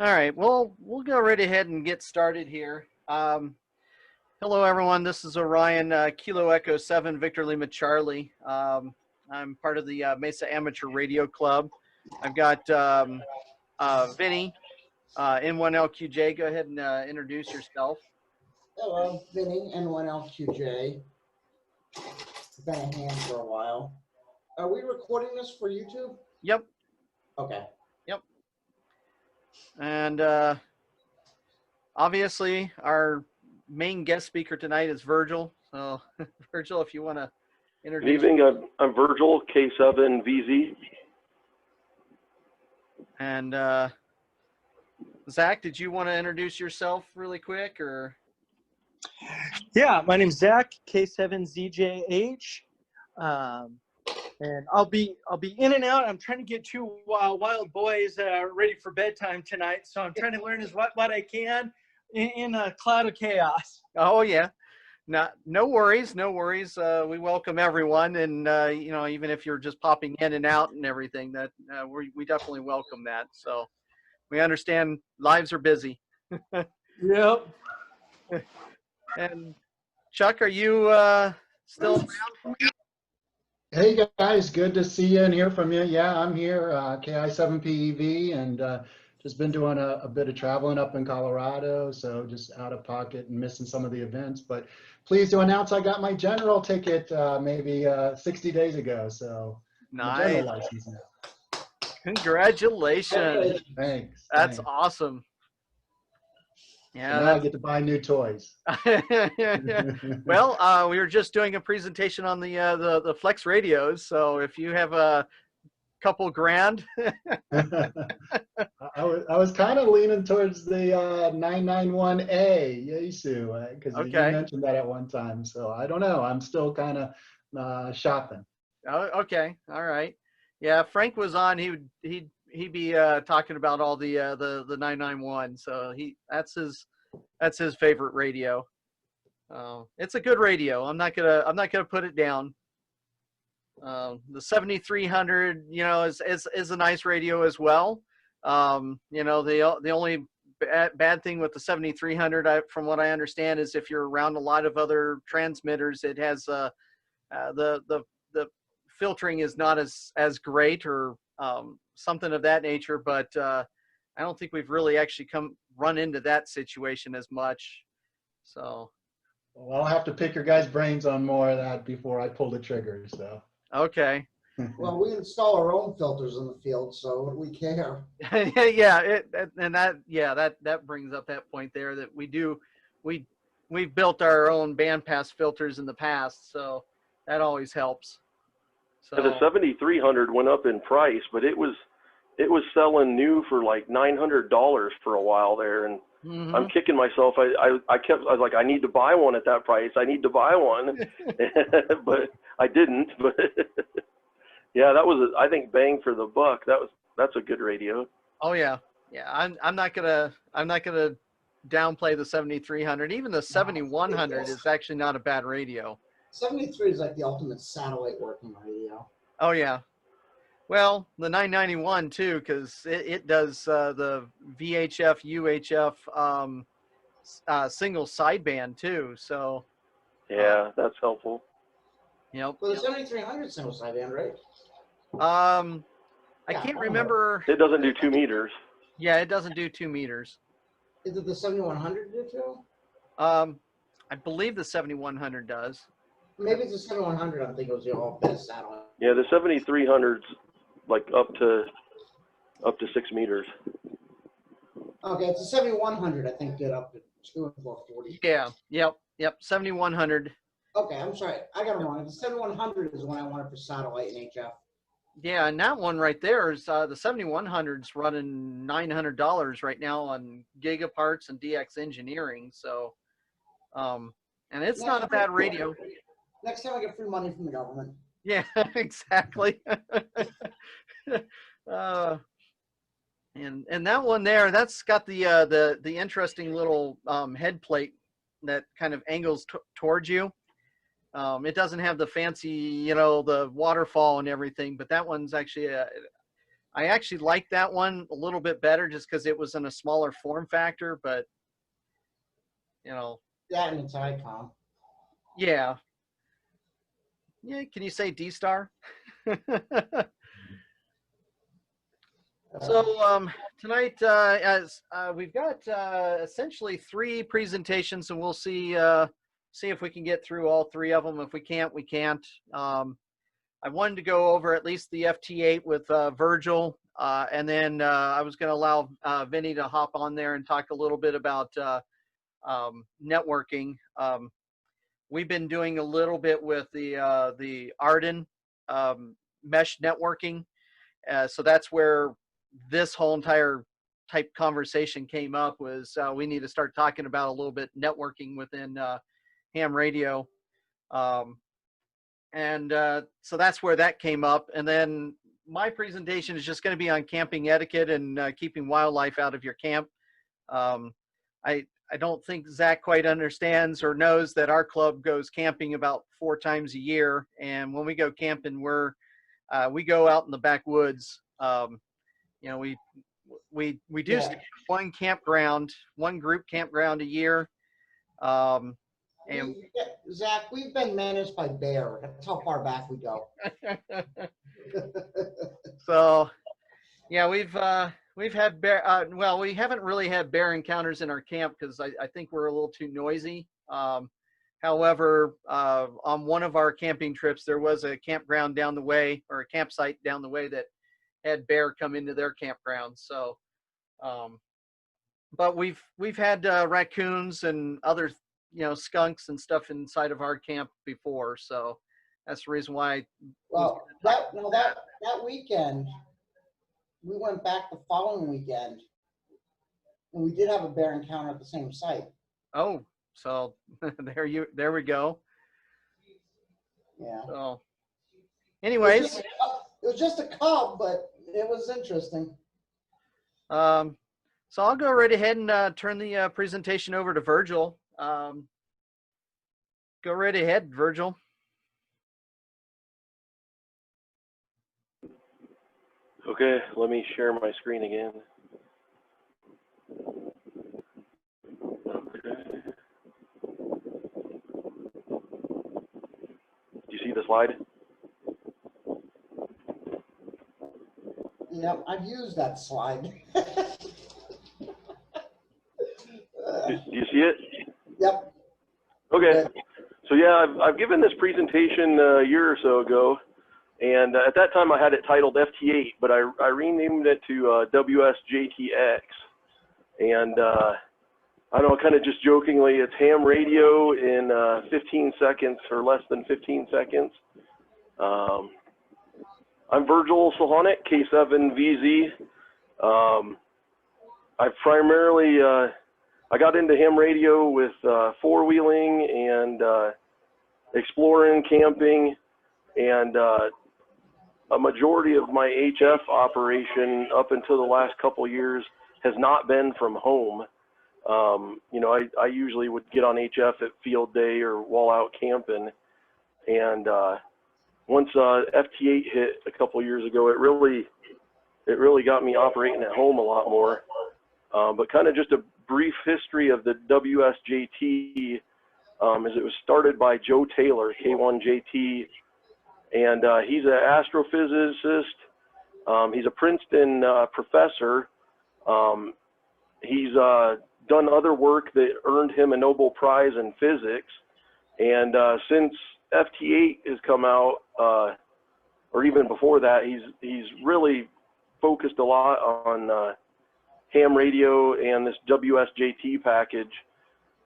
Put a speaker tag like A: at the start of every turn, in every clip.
A: All right, well, we'll go right ahead and get started here. Hello, everyone. This is Orion, Kilo Echo 7, Victor Lima Charlie. I'm part of the Mesa Amateur Radio Club. I've got Vinny, N1LQJ. Go ahead and introduce yourself.
B: Hello, Vinny, N1LQJ. Been a hand for a while. Are we recording this for YouTube?
A: Yep.
B: Okay.
A: Yep. And obviously, our main guest speaker tonight is Virgil. So, Virgil, if you want to introduce.
C: Good evening. I'm Virgil, K7VZ.
A: And Zach, did you want to introduce yourself really quick, or?
D: Yeah, my name's Zach, K7ZJH, and I'll be in and out. I'm trying to get two wild boys ready for bedtime tonight, so I'm trying to learn what I can in a cloud of chaos.
A: Oh yeah, no worries, no worries. We welcome everyone, and you know, even if you're just popping in and out and everything, that we definitely welcome that. So we understand lives are busy.
D: Yep.
A: And Chuck, are you still around?
E: Hey guys, good to see you and hear from you. Yeah, I'm here, KI7PEV, and just been doing a bit of traveling up in Colorado, so just out of pocket and missing some of the events. But pleased to announce I got my general ticket maybe 60 days ago, so
A: Nice.
E: my general license now.
A: Congratulations.
E: Thanks.
A: That's
E: thanks.
A: awesome.
E: So
A: Yeah,
E: now I get to buy new toys.
A: Well, we were just doing a presentation on the Flex radios, so if you have a couple grand.
E: I was kind of leaning towards the 991A Yaesu, because you mentioned that at one time. So I don't know. I'm still kind of shopping.
A: Oh, okay, all right. Yeah, Frank was on. He'd be talking about all the 991. So that's his favorite radio. It's a good radio. I'm not gonna put it down. The 7300, you know, is a nice radio as well. You know, the only bad thing with the 7300, from what I understand, is if you're around a lot of other transmitters, it has the filtering is not as great, or something of that nature. But I don't think we've really actually run into that situation as much. So.
E: Well, I'll have to pick your guys' brains on more of that before I pull the trigger. So.
A: Okay.
B: Well, we install our own filters in the field, so what do we care?
A: Yeah, that brings up that point there, that we've built our own bandpass filters in the past, so that always helps. So
C: The 7300 went up in price, but it was selling new for like $900 for a while there, and I'm kicking myself. I was like, I need to buy one at that price. I need to buy one, but I didn't. But yeah, that was I think bang for the buck. That's a good radio.
A: Oh yeah. I'm not gonna downplay the 7300. Even the 7100 is actually not a bad radio.
B: 73 is like the ultimate satellite working radio.
A: Oh yeah. Well, the 991 too, because it does the VHF, UHF single sideband too. So
C: yeah, that's helpful.
A: Yep.
B: Well, the 7300 single sideband, right?
A: I can't remember.
C: It doesn't do 2 meters.
A: Yeah, it doesn't do 2 meters.
B: Is it the 7100 do too?
A: I believe the 7100 does.
B: Maybe it's the 7100. I'm thinking it was the all best satellite.
C: Yeah, the 7300's like up to 6 meters.
B: Okay, it's a 7100. I think get up to 2 and 440.
A: Yeah. Yep. 7100.
B: Okay, I'm sorry. I got it wrong. The 7100 is the one I wanted for satellite and HF.
A: Yeah, and that one right there is the 7100's running $900 right now on Gigaparts and DX Engineering. So, and it's not a bad radio.
B: Next time I get free money from the government.
A: Yeah, exactly. And that one there, that's got the interesting little head plate that kind of angles towards you. It doesn't have the fancy, you know, the waterfall and everything, but that one's actually I actually liked that one a little bit better just because it was in a smaller form factor, but you know,
B: That and its icon.
A: yeah. Yeah, can you say D-Star? So tonight, as we've got essentially 3 presentations, and we'll see if we can get through all 3 of them. If we can't, we can't. I wanted to go over at least the FT8 with Virgil, and then I was going to allow Vinny to hop on there and talk a little bit about networking. We've been doing a little bit with the Arden mesh networking, so that's where this whole entire type conversation came up. Was we need to start talking about a little bit networking within ham radio. So that's where that came up. And then my presentation is just going to be on camping etiquette and keeping wildlife out of your camp. I don't think Zach quite understands or knows that our club goes camping about 4 times a year. And when we go camping, we go out in the backwoods. You know, we do
B: Yeah.
A: one campground, one group campground a year. And
B: Zach, we've been managed by bear. That's how far back we go.
A: so, yeah, we've had bear. Well, we haven't really had bear encounters in our camp because I think we're a little too noisy. However, on one of our camping trips, there was a campground down the way, or a campsite down the way, that had bear come into their campground. So, but we've had raccoons and other, you know, skunks and stuff inside of our camp before. So that's the reason why.
B: Well, that weekend, we went back the following weekend, and we did have a bear encounter at the same site.
A: Oh, so there we go.
B: Yeah.
A: So, anyways,
B: it was just a cub, but it was interesting.
A: so I'll go right ahead and turn the presentation over to Virgil. Go right ahead, Virgil.
C: Okay, let me share my screen again. Okay. Do you see the slide?
B: Yep, I've used that slide.
C: Do you see it?
B: Yep.
C: Okay.
B: Good.
C: So yeah, I've given this presentation a year or so ago, and at that time I had it titled FT8, but I renamed it to WSJTX, and I don't know, kind of just jokingly, it's ham radio in 15 seconds or less than 15 seconds. I'm Virgil Sohonic, K7VZ. I primarily I got into ham radio with 4-wheeling and exploring, camping, and a majority of my HF operation up until the last couple of years has not been from home. You know, I usually would get on HF at field day or while out camping, and once FT8 hit a couple of years ago, it really got me operating at home a lot more. But kind of just a brief history of the WSJT, is it was started by Joe Taylor, K1JT, and he's an astrophysicist. He's a Princeton professor. He's done other work that earned him a Nobel Prize in physics. And since FT8 has come out, or even before that, he's really focused a lot on ham radio and this WSJT package,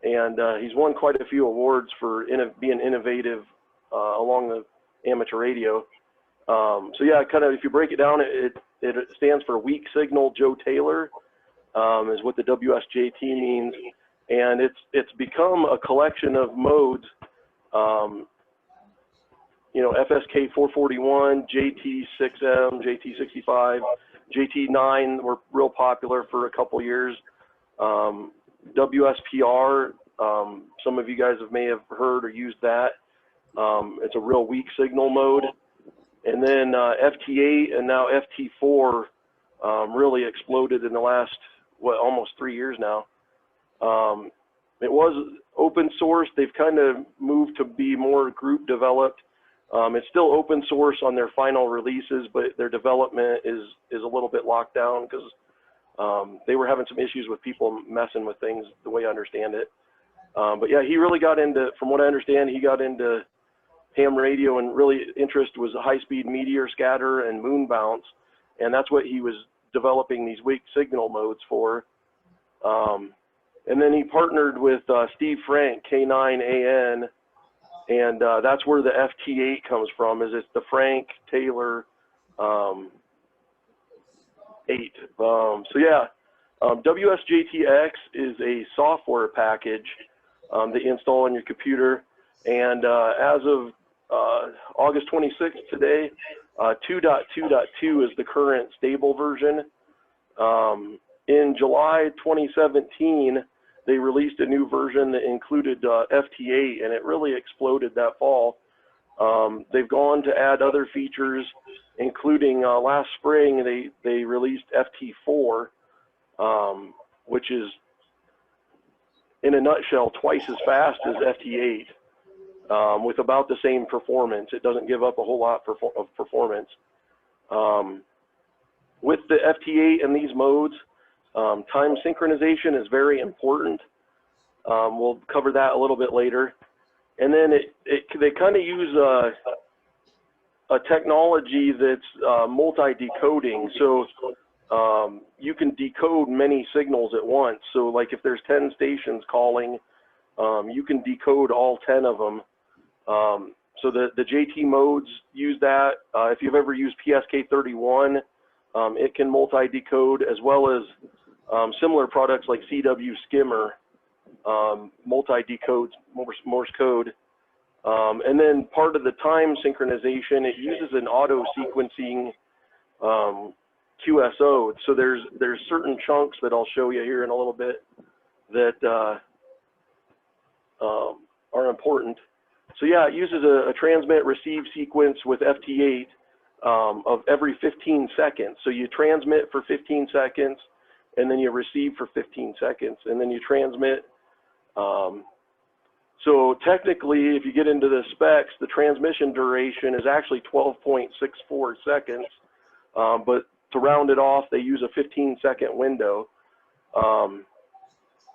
C: and he's won quite a few awards for being innovative along the amateur radio. So yeah, kind of if you break it down, it stands for Weak Signal Joe Taylor, is what the WSJT means, and it's become a collection of modes. You know, FSK 441, JT6M, JT65, JT9 were real popular for a couple years. WSPR, some of you guys may have heard or used that. It's a real weak signal mode. And then FT8 and now FT4 really exploded in the last, almost 3 years now. It was open source. They've kind of moved to be more group developed. It's still open source on their final releases, but their development is a little bit locked down because they were having some issues with people messing with things, the way I understand it. But yeah, he really got into, from what I understand, he got into ham radio, and really interest was high-speed meteor scatter and moon bounce, and that's what he was developing these weak signal modes for. And then he partnered with Steve Frank, K9AN, and that's where the FT8 comes from. It's the Frank Taylor 8. So yeah, WSJTX is a software package that you install on your computer, and as of August 26th today, 2.2.2 is the current stable version. In July 2017, they released a new version that included FT8, and it really exploded that fall. They've gone to add other features, including last spring they released FT4, which is, in a nutshell, twice as fast as FT8, with about the same performance. It doesn't give up a whole lot of performance. With the FT8 and these modes, time synchronization is very important. We'll cover that a little bit later. And then they kind of use a technology that's multi-decoding. So you can decode many signals at once. So like if there's 10 stations calling, you can decode all 10 of them. So the JT modes use that. If you've ever used PSK31, it can multi-decode, as well as similar products like CW Skimmer multi-decodes Morse code. And then part of the time synchronization, it uses an auto-sequencing QSO. So there's certain chunks that I'll show you here in a little bit that are important. So yeah, it uses a transmit-receive sequence with FT8 of every 15 seconds. So you transmit for 15 seconds, and then you receive for 15 seconds, and then you transmit. So technically, if you get into the specs, the transmission duration is actually 12.64 seconds, but to round it off, they use a 15-second window.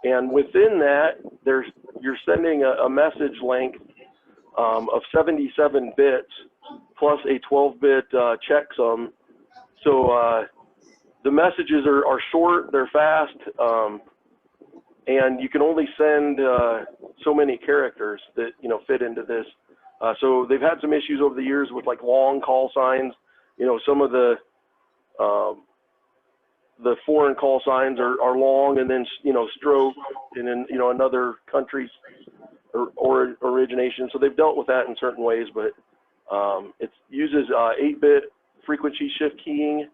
C: And within that, you're sending a message length of 77 bits plus a 12-bit checksum. So the messages are short, they're fast, and you can only send so many characters that fit into this. So they've had some issues over the years with like long call signs. Some of the foreign call signs are long and then stroke, and then another country's or origination. So they've dealt with that in certain ways, but it uses 8-bit frequency shift keying.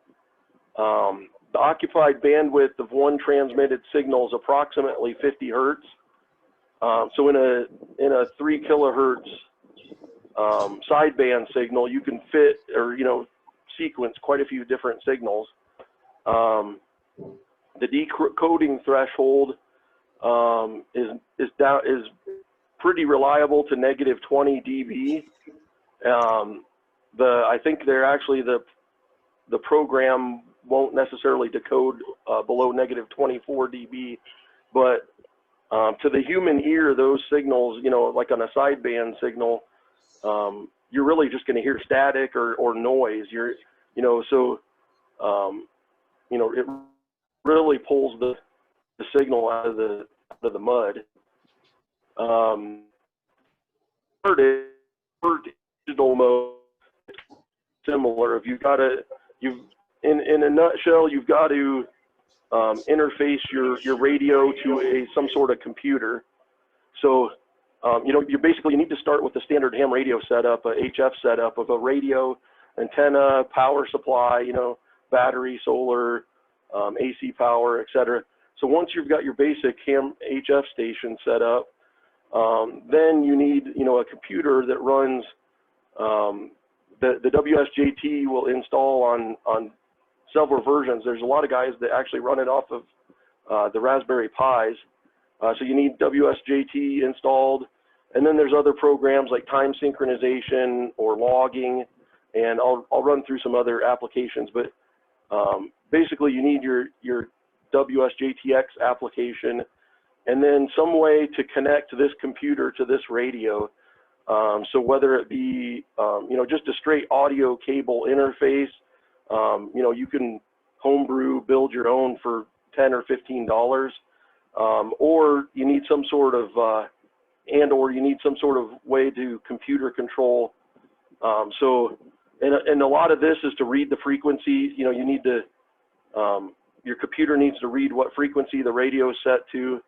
C: The occupied bandwidth of one transmitted signal is approximately 50 hertz. So in a 3 kilohertz sideband signal, you can fit or sequence quite a few different signals. The decoding threshold is pretty reliable to -20 dB. I think they're actually the program won't necessarily decode below -24 dB, but to the human ear, those signals, like on a sideband signal, you're really just going to hear static or noise. It really pulls the signal out of the mud. Digital mode similar. If in a nutshell, you've got to interface your radio to some sort of computer. So you need to start with the standard ham radio setup, a HF setup of a radio, antenna, power supply, battery, solar, AC power, etc. So once you've got your basic ham HF station set up, then you need a computer that runs the WSJT will install on several versions. There's a lot of guys that actually run it off of the Raspberry Pis. So you need WSJT installed. And then there's other programs like time synchronization or logging. And I'll run through some other applications. But basically, you need your WSJTX application, and then some way to connect this computer to this radio. So whether it be, just a straight audio cable interface, you can homebrew, build your own for $10 or $15, or you need some sort of, or you need some sort of way to computer control. And a lot of this is to read the frequency. You need to, your computer needs to read what frequency the radio is set to,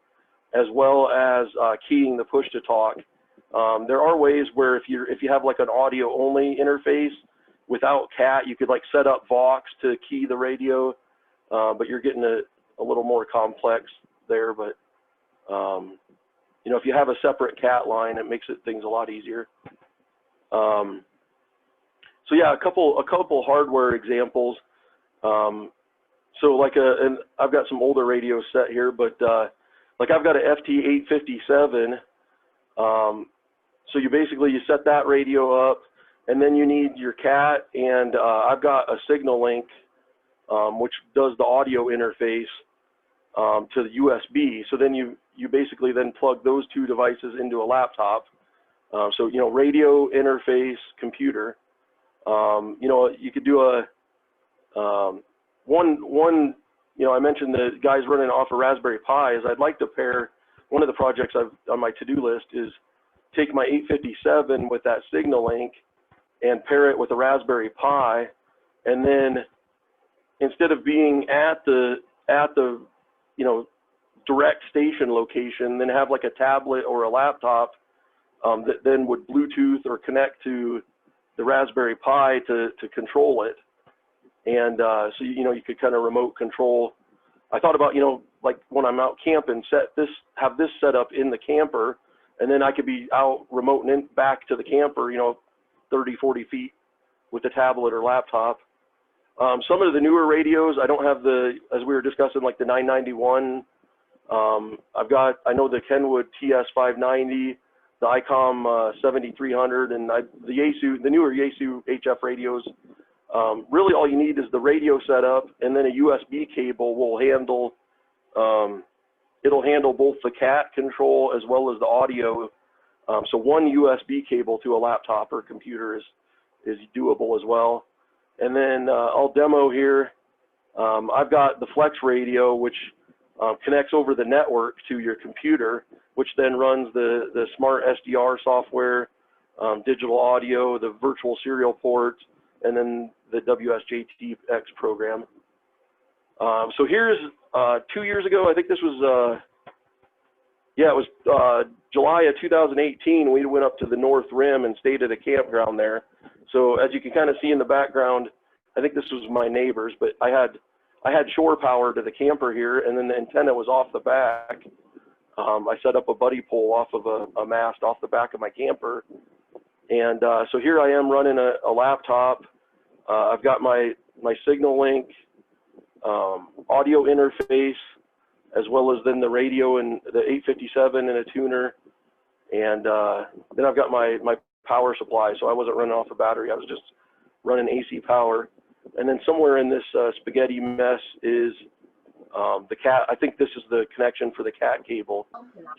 C: as well as keying the push to talk. There are ways where if you have like an audio only interface without CAT, you could like set up Vox to key the radio, but you're getting a little more complex there. But if you have a separate CAT line, it makes things a lot easier. So yeah, a couple hardware examples. So and I've got some older radios set here, but like I've got a FT857. So you set that radio up, and then you need your CAT, and I've got a Signal Link, which does the audio interface to the USB. So then you basically then plug those two devices into a laptop. So radio interface computer. You could do a I mentioned the guys running off of Raspberry Pis. I'd like to pair, one of the projects on my to-do list is take my 857 with that Signal Link and pair it with a Raspberry Pi, and then instead of being at the direct station location, then have like a tablet or a laptop that then would Bluetooth or connect to the Raspberry Pi to control it. And so you could kind of remote control. I thought about like when I'm out camping, have this set up in the camper, and then I could be out remoting in back to the camper, 30, 40 feet with a tablet or laptop. Some of the newer radios, I don't have as we were discussing, like the 991. I know the Kenwood TS590, the ICOM 7300, and the newer Yaesu HF radios. Really all you need is the radio setup, and then a USB cable will handle, it'll handle both the CAT control as well as the audio. So one USB cable to a laptop or computer is doable as well. And then I'll demo here. I've got the Flex radio, which connects over the network to your computer, which then runs the smart SDR software, digital audio, the virtual serial port, and then the WSJTX program. So here's 2 years ago, I think this was, it was July of 2018, we went up to the North Rim and stayed at a campground there. So as you can kind of see in the background, I think this was my neighbors, but I had shore power to the camper here, and then the antenna was off the back. I set up a buddy pole off of a mast off the back of my camper. And so here I am running a laptop. I've got my Signal Link audio interface, as well as then the radio and the 857 and a tuner. And then I've got my power supply, so I wasn't running off a battery. I was just running AC power. And then somewhere in this spaghetti mess is the CAT. I think this is the connection for the CAT cable.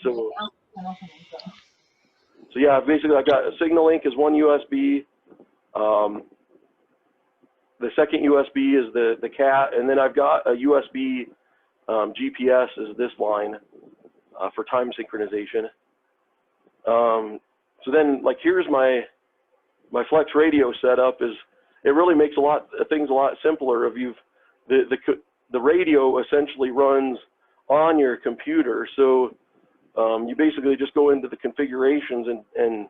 C: So yeah, basically I got a Signal Link is one USB. The second USB is the CAT, and then I've got a USB GPS is this line for time synchronization. So then, like, here's my Flex radio setup. It really makes things a lot simpler. If the radio essentially runs on your computer, so you basically just go into the configurations and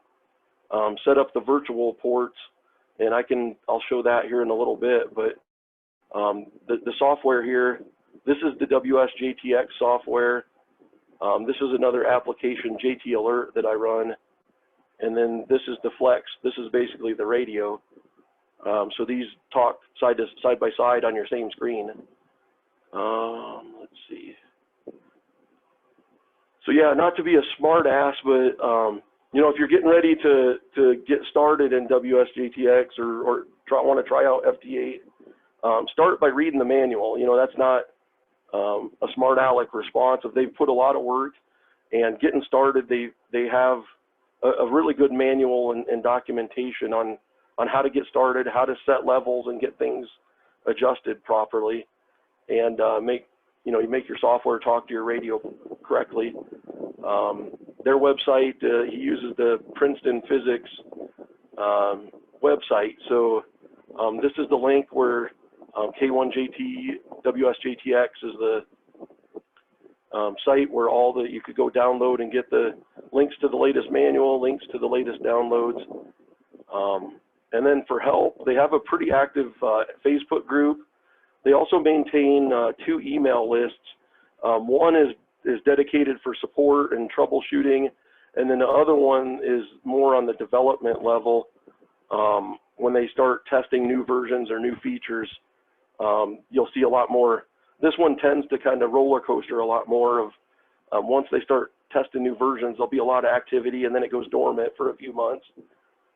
C: set up the virtual ports, and I'll show that here in a little bit. But the software here, this is the WSJTX software. This is another application, JT Alert, that I run. And then this is the Flex. This is basically the radio. So these talk side by side on your same screen. Let's see. So yeah, not to be a smart ass, but you know, if you're getting ready to get started in WSJTX or want to try out FT8, start by reading the manual. You know, that's not a smart aleck response. If they've put a lot of work and getting started, they have a really good manual and documentation on how to get started, how to set levels and get things adjusted properly, and you make your software talk to your radio correctly. Their website, he uses the Princeton Physics website. So this is the link where K1JT WSJTX is the site where you could go download and get the links to the latest manual, links to the latest downloads. And then for help, they have a pretty active Facebook group. They also maintain 2 email lists. One is dedicated for support and troubleshooting, and then the other one is more on the development level. When they start testing new versions or new features, you'll see a lot more. This one tends to kind of roller coaster a lot more of once they start testing new versions, there'll be a lot of activity, and then it goes dormant for a few months.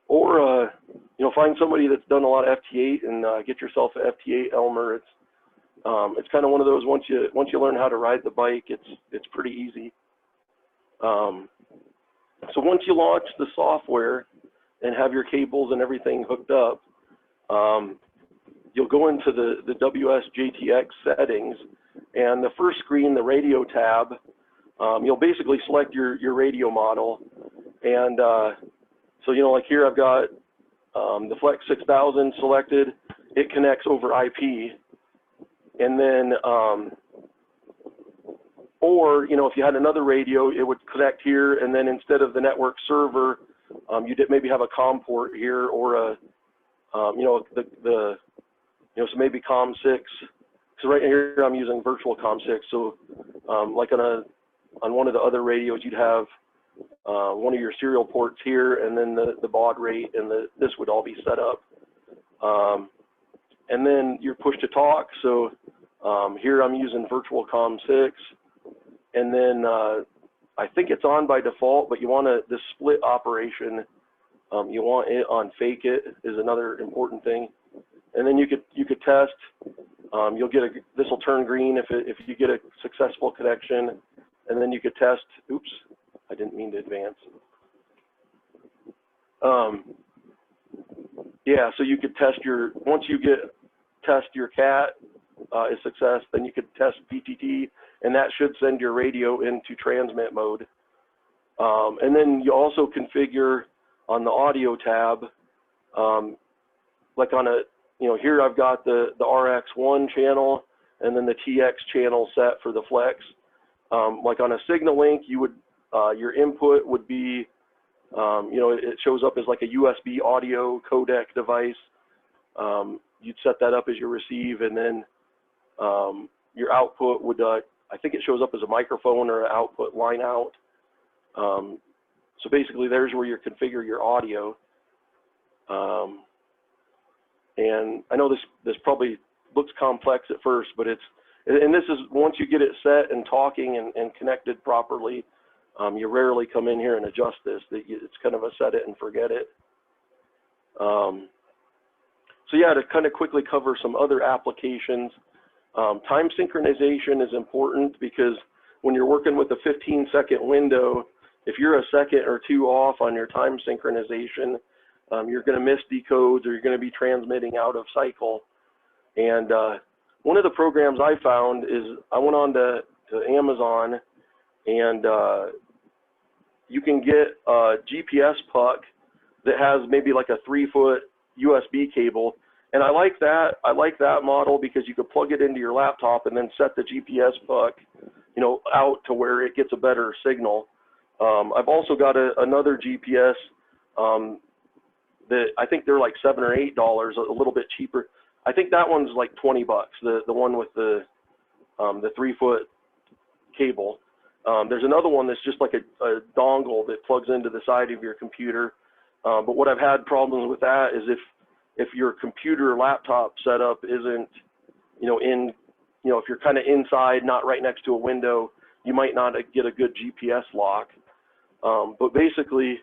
C: Or you know, find somebody that's done a lot of FT8 and get yourself an FT8 Elmer. It's kind of one of those, once you learn how to ride the bike, it's pretty easy. So once you launch the software and have your cables and everything hooked up, you'll go into the WSJTX settings, and the first screen, the radio tab, you'll basically select your radio model. And so, you know, like here I've got the Flex 6000 selected. It connects over IP. And then, or, you know, if you had another radio, it would connect here, and then instead of the network server, you did maybe have a COM port here, or a, you know, so maybe COM 6. So right here I'm using virtual COM 6. So like on one of the other radios, you'd have one of your serial ports here, and then the baud rate, and this would all be set up. And then you're push to talk. So here I'm using virtual COM 6, and then I think it's on by default, but you want this split operation. You want it on fake it is another important thing. And then you could test. You'll get this will turn green if you get a successful connection, and then you could test. Oops, I didn't mean to advance. Yeah, so you could test once you test your cat is success, then you could test PTT, and that should send your radio into transmit mode. And then you also configure on the audio tab, like on you know, here I've got the RX1 channel and then the TX channel set for the Flex. Like on a signal link, you would, your input would be, you know, it shows up as like a USB audio codec device. You'd set that up as your receive, and then your output would, I think it shows up as a microphone or an output line out. So basically there's where you configure your audio. And I know this probably looks complex at first, but and this is, once you get it set and talking and connected properly, you rarely come in here and adjust this. It's kind of a set it and forget it. So yeah, to kind of quickly cover some other applications, time synchronization is important, because when you're working with a 15-second window, if you're a second or two off on your time synchronization, you're going to miss decodes, or you're going to be transmitting out of cycle. And one of the programs I found is, I went on to Amazon, and you can get a GPS puck that has maybe like a 3-foot USB cable. And I like that model, because you could plug it into your laptop and then set the GPS puck, you know, out to where it gets a better signal. I've also got another GPS that I think they're like $7 or $8, a little bit cheaper. I think that one's like $20, the one with the 3-foot cable. There's another one that's just like a dongle that plugs into the side of your computer. But what I've had problems with that is if your computer or laptop setup isn't, if you're kind of inside, not right next to a window, you might not get a good GPS lock. But basically,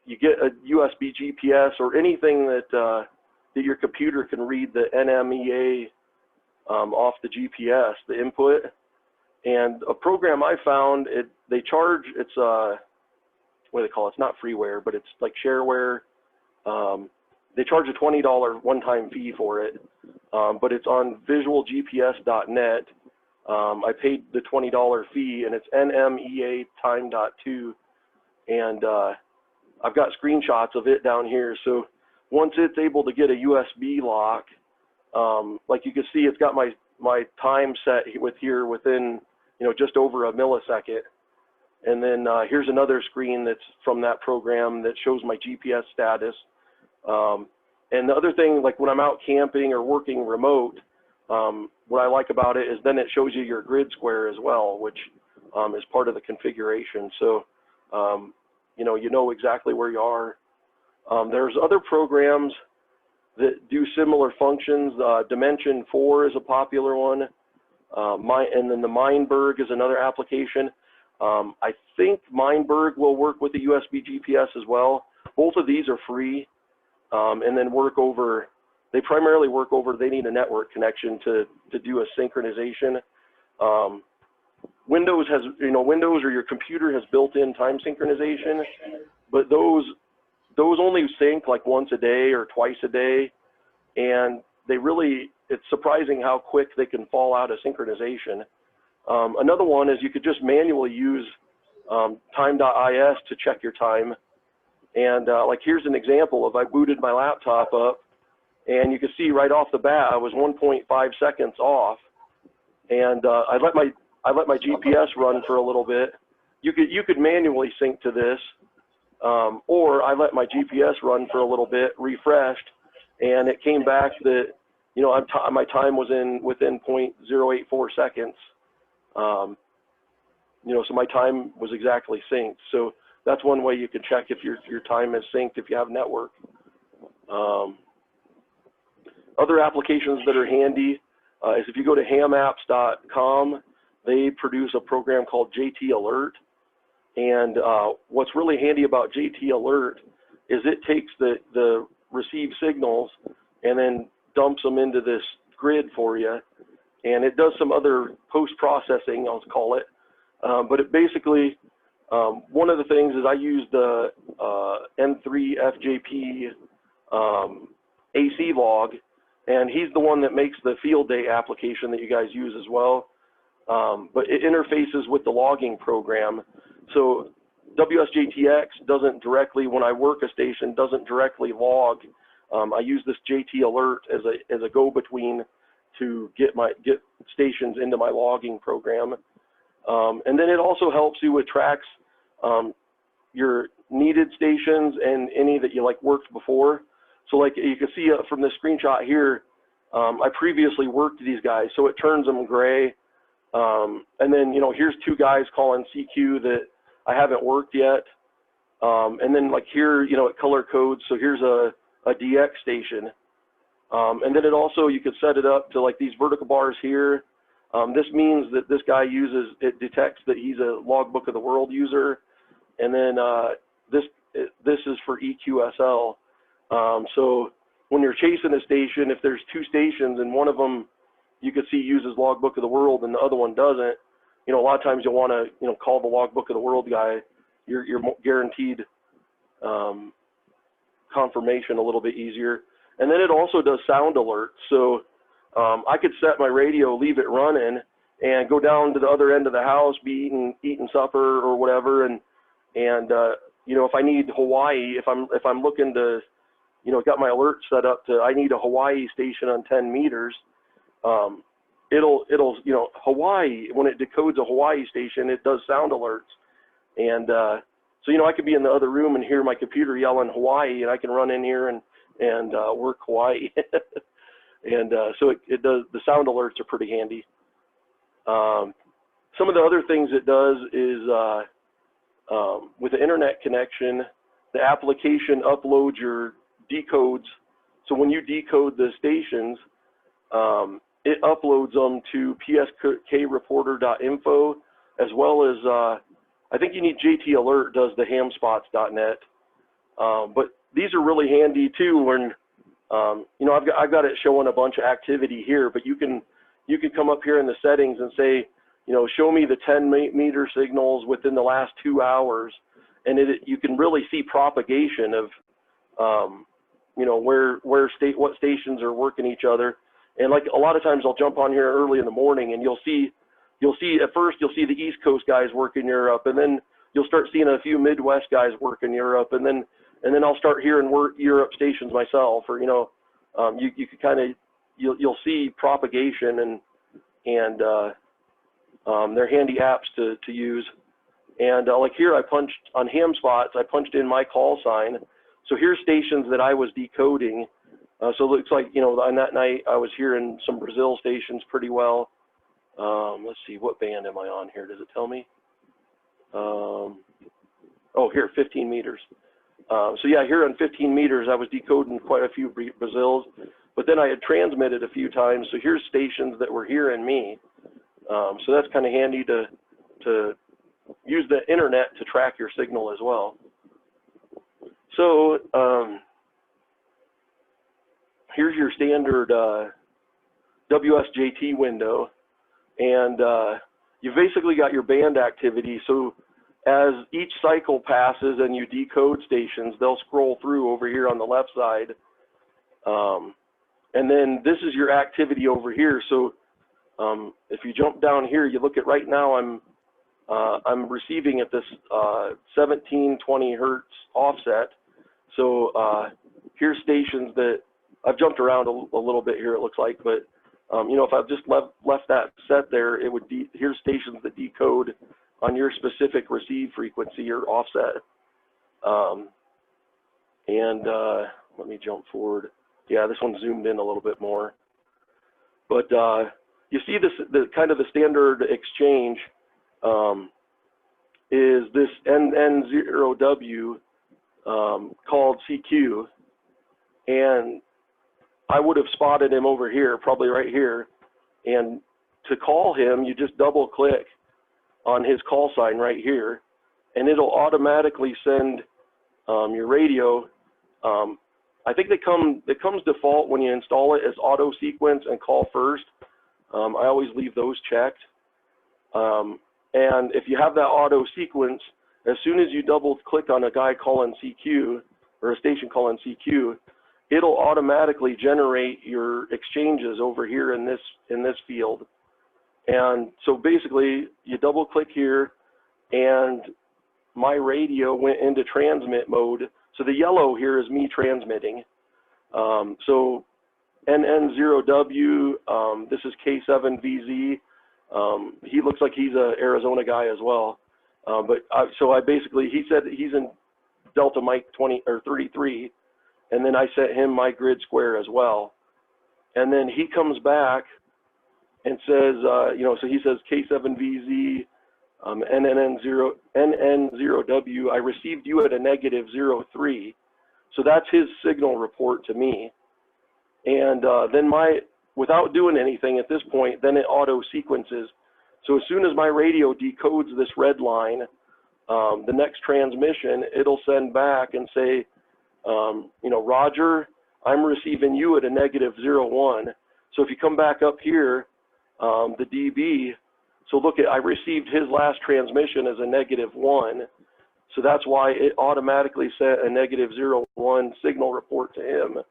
C: you get a USB GPS or anything that your computer can read the NMEA off the GPS, the input. And a program I found, they charge, it's what do they call it? It's not freeware, but it's like shareware. They charge a $20 one-time fee for it, but it's on visualgps.net. I paid the $20 fee, and it's NMEA time.2, and I've got screenshots of it down here. So once it's able to get a USB lock, like you can see, it's got my time set within just over a millisecond. And then here's another screen that's from that program that shows my GPS status. And the other thing, like when I'm out camping or working remote, what I like about it is then it shows you your grid square as well, which is part of the configuration. So, you know exactly where you are. There's other programs that do similar functions. Dimension 4 is a popular one. And then the Mindberg is another application. I think Mindberg will work with the USB GPS as well. Both of these are free, and then they primarily work over, they need a network connection to do a synchronization. Windows or your computer has built-in time synchronization, but those only sync like once a day or twice a day, and it's surprising how quick they can fall out of synchronization. Another one is you could just manually use time.is to check your time. And like here's an example of I booted my laptop up, and you can see right off the bat I was 1.5 seconds off, and I let my GPS run for a little bit. You could manually sync to this, or I let my GPS run for a little bit, refreshed, and it came back that my time was within 0.084 seconds. So my time was exactly synced. So that's one way you can check if your time is synced if you have network. Other applications that are handy is if you go to hamapps.com, they produce a program called JT Alert. And what's really handy about JT Alert is it takes the received signals and then dumps them into this grid for you. And it does some other post-processing, I'll call it. But it basically, one of the things is I use the N3FJP AC log, and he's the one that makes the field day application that you guys use as well. But it interfaces with the logging program. So WSJTX doesn't directly, when I work a station, doesn't directly log. I use this JT Alert as a go-between to get stations into my logging program. And then it also helps you with tracks your needed stations and any that you worked before. So like you can see from this screenshot here, I previously worked these guys, so it turns them gray. And then, here's two guys calling CQ that I haven't worked yet. And then here, it color codes. So here's a DX station. And then you could set it up to these vertical bars here. This means that this guy it detects that he's a logbook of the world user. And then this is for EQSL. So when you're chasing a station, if there's two stations and one of them you could see uses logbook of the world and the other one doesn't, a lot of times you'll want to call the logbook of the world guy. You're guaranteed confirmation a little bit easier. And then it also does sound alerts. So I could set my radio, leave it running, and go down to the other end of the house, be eating supper or whatever, and if I need Hawaii, if I'm looking to, got my alert set up to I need a Hawaii station on 10 meters, it'll Hawaii, when it decodes a Hawaii station, it does sound alerts, and so I could be in the other room and hear my computer yelling Hawaii, and I can run in here and work Hawaii. And so it does, the sound alerts are pretty handy. Some of the other things it does is with the internet connection, the application uploads your decodes So when you decode the stations, it uploads them to pskreporter.info, as well as, I think you need JT Alert does the hamspots.net. But these are really handy too when, you know, I've got it showing a bunch of activity here, but you can come up here in the settings and say, you know, show me the 10-meter signals within the last 2 hours. And you can really see propagation of, you know, what stations are working each other. And like a lot of times I'll jump on here early in the morning and you'll see at first you'll see the East Coast guys work in Europe, and then you'll start seeing a few Midwest guys work in Europe, and then I'll start hearing Europe stations myself, or, you know, you could kind of, you'll see propagation, and they're handy apps to use. And like here, I punched on ham spots, I punched in my call sign. So here's stations that I was decoding. So it looks like, you know, on that night I was hearing some Brazil stations pretty well. Let's see, what band am I on here? Does it tell me? Oh, here, 15 meters. So yeah, here on 15 meters, I was decoding quite a few Brazils, but then I had transmitted a few times. So here's stations that were hearing me. So that's kind of handy to use the internet to track your signal as well. So here's your standard WSJT window, and you've basically got your band activity. So as each cycle passes and you decode stations, they'll scroll through over here on the left side. And then this is your activity over here. So if you jump down here, you look at right now, I'm receiving at this 1720 hertz offset. So here's stations that I've jumped around a little bit here, it looks like, but you know, if I've just left that set there, it would here's stations that decode on your specific receive frequency or offset. Let me jump forward. Yeah, this one zoomed in a little bit more. But you see the kind of the standard exchange is this NN0W called CQ, and I would have spotted him over here, probably right here. And to call him, you just double click on his call sign right here, and it'll automatically send your radio. I think it comes default when you install it as auto sequence and call first. I always leave those checked. And if you have that auto sequence, as soon as you double click on a guy calling CQ or a station calling CQ, it'll automatically generate your exchanges over here in this field. And so basically you double click here and my radio went into transmit mode. So the yellow here is me transmitting. So NN0W, this is K7VZ. He looks like he's an Arizona guy as well. So I basically, he said that he's in Delta Mike 20 or 33, and then I sent him my grid square as well. And then he comes back and says, you know, so he says K7VZ, NN0W, I received you at a -03. So that's his signal report to me. And then without doing anything at this point, then it auto sequences. So as soon as my radio decodes this red line, the next transmission, it'll send back and say, you know, Roger, I'm receiving you at a -01. So if you come back up here, the DB, so look at, I received his last transmission as a -1. So that's why it automatically sent a -01 signal report to him.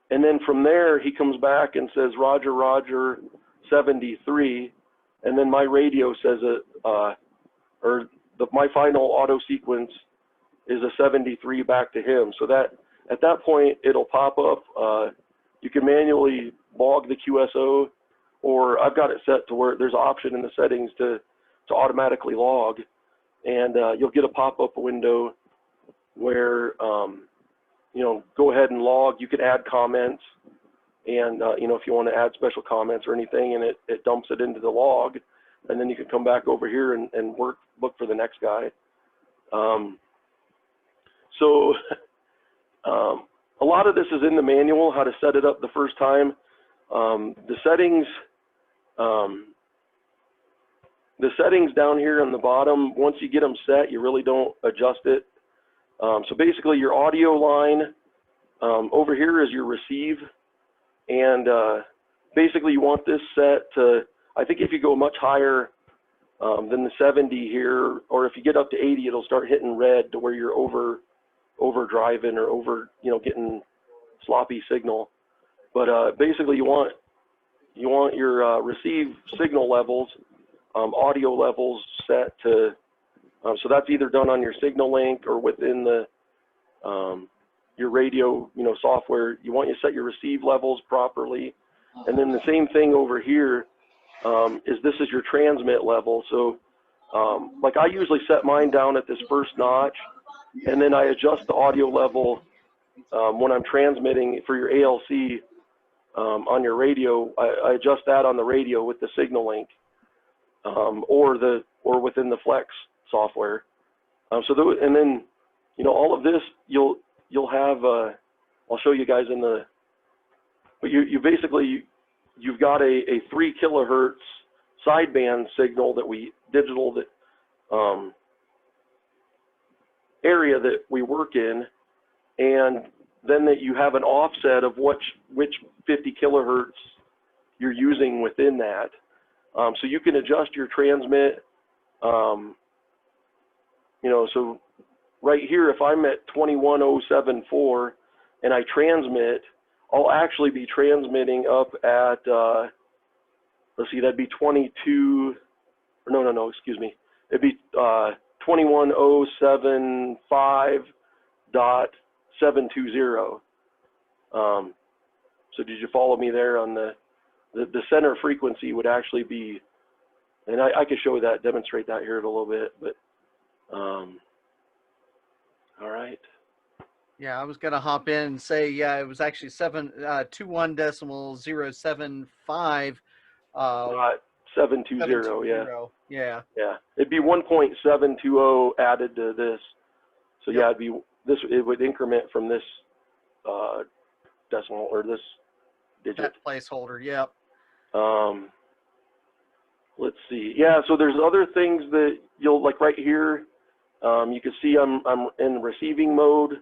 C: And then from there, he comes back and says, Roger, Roger, 73. And then my radio says, my final auto sequence is a 73 back to him. So that at that point, it'll pop up. You can manually log the QSO, or I've got it set to where there's an option in the settings to automatically log. And you'll get a pop-up window where, you know, go ahead and log. You can add comments, and you know, if you want to add special comments or anything, and it dumps it into the log, and then you can come back over here and look for the next guy. So a lot of this is in the manual, how to set it up the first time. The settings down here on the bottom, once you get them set, you really don't adjust it. So basically your audio line over here is your receive, and basically you want this set to, I think if you go much higher than the 70 here, or if you get up to 80, it'll start hitting red to where you're over driving or over, getting sloppy signal. But basically you want your receive signal levels, audio levels set to, so that's either done on your signal link or within the your radio, software. You want you to set your receive levels properly, and then the same thing over here this is your transmit level. So like I usually set mine down at this first notch, and then I adjust the audio level when I'm transmitting for your ALC on your radio. I adjust that on the radio with the signal link or within the Flex software. And then all of this you'll have. I'll show you guys in the. But you basically you've got a 3 kilohertz sideband signal digital area that we work in, and then that you have an offset of which 50 kilohertz you're using within that. So you can adjust your transmit. So right here, if I'm at 21074 and I transmit, I'll actually be transmitting up at, let's see, that'd be 22, no, excuse me. It'd be 21075.720. So did you follow me there on the center frequency would actually be, and I could show that, demonstrate that here in a little bit, but, all right.
A: Yeah, I was gonna hop in and say, yeah, it was actually 21.075.
C: 720, yeah.
A: Yeah.
C: Yeah, it'd be 1.720 added to this. So yeah, it would increment from this decimal or this digit.
A: That placeholder, yep.
C: Let's see. Yeah, so there's other things that you'll like right here. You can see I'm in receiving mode.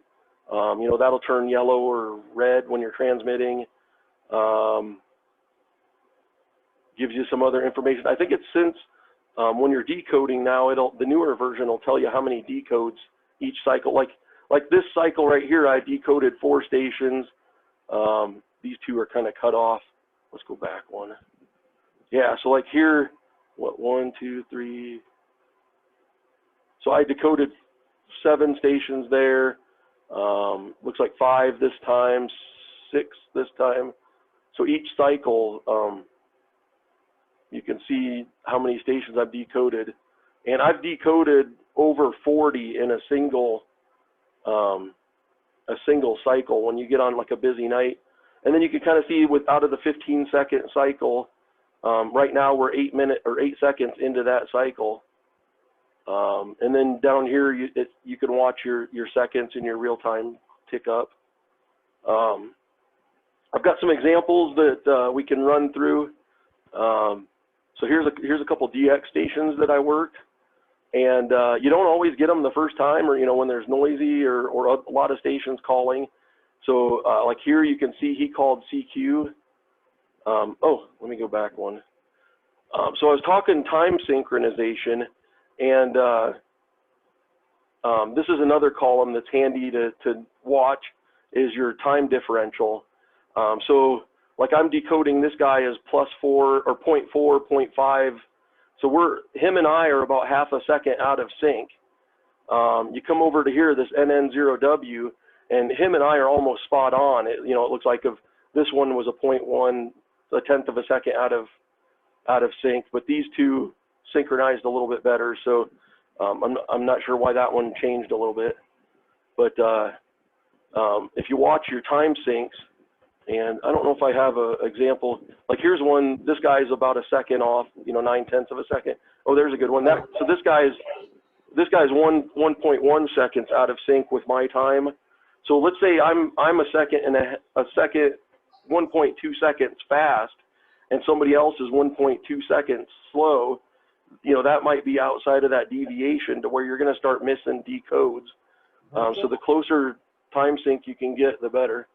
C: That'll turn yellow or red when you're transmitting. Gives you some other information. I think it's since when you're decoding now, the newer version will tell you how many decodes each cycle. Like this cycle right here, I decoded 4 stations. These 2 are kind of cut off. Let's go back one. Yeah, so like here, 1, 2, 3. So I decoded 7 stations there. Looks like 5 this time, 6 this time. So each cycle, you can see how many stations I've decoded, and I've decoded over 40 in a single cycle when you get on like a busy night. And then you can kind of see out of the 15-second cycle, right now we're 8 seconds into that cycle. And then down here, you can watch your seconds in your real-time tick up. I've got some examples that we can run through. So here's a couple DX stations that I worked, and you don't always get them the first time, or when there's noisy or a lot of stations calling. So like here you can see he called CQ. Let me go back one. So I was talking time synchronization, and this is another column that's handy to watch, is your time differential. So like I'm decoding this guy as +4 or 0.4, 0.5. So him and I are about half a second out of sync. You come over to here, this NN0W, and him and I are almost spot on. It looks like this one was a 0.1, a tenth of a second out of sync, but these 2 synchronized a little bit better. So I'm not sure why that one changed a little bit, but if you watch your time syncs, and I don't know if I have an example. Like here's one. This guy's about a second off. 9/10 of a second. Oh, there's a good one. So this guy's 1.1 seconds out of sync with my time. So let's say I'm a second and a second, 1.2 seconds fast, and somebody else is 1.2 seconds slow. You know, that might be outside of that deviation to where you're going to start missing decodes. So the closer time sync you can get, the better.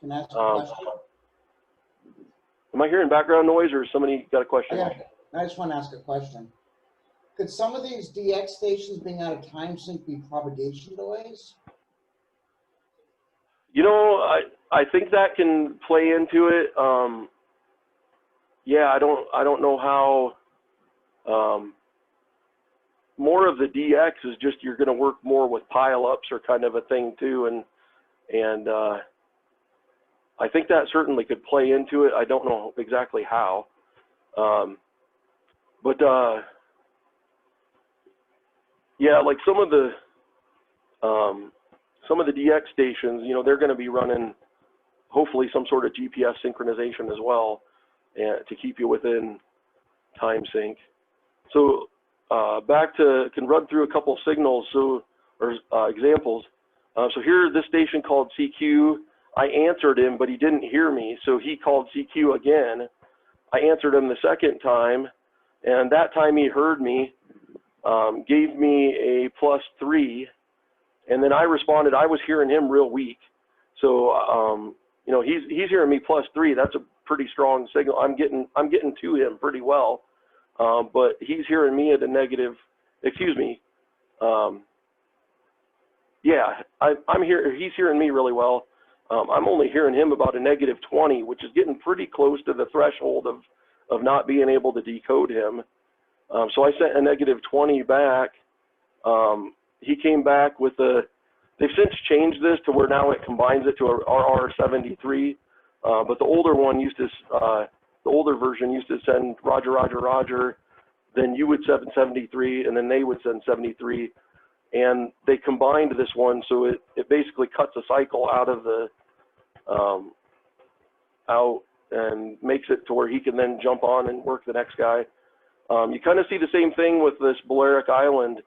B: Can I ask a question?
C: Am I hearing background noise, or somebody got a question?
B: I just want to ask a question. Could some of these DX stations being out of time sync be propagation delays?
C: You know, I think that can play into it. Yeah, I don't know how. More of the DX is just you're going to work more with pileups or kind of a thing too, and I think that certainly could play into it. I don't know exactly how, but yeah, like some of the DX stations, you know, they're going to be running hopefully some sort of GPS synchronization as well, and to keep you within time sync. So back to, can run through a couple signals, so, or examples. So here, this station called CQ. I answered him, but he didn't hear me, so he called CQ again. I answered him the second time, and that time he heard me, gave me a +3, and then I responded. I was hearing him real weak, so you know, he's hearing me +3. That's a pretty strong signal. I'm getting to him pretty well, but he's hearing me at a negative. Excuse me. Yeah, I'm here. He's hearing me really well. I'm only hearing him about a -20, which is getting pretty close to the threshold of not being able to decode him. So I sent a -20 back. He came back with they've since changed this to where now it combines it to a RR73. But the older one used to, the older version used to send Roger, Roger, Roger. Then you would send 73, and then they would send 73. And they combined this one, so it basically cuts a cycle out of the, out and makes it to where he can then jump on and work the next guy. You kind of see the same thing with this Balearic Island.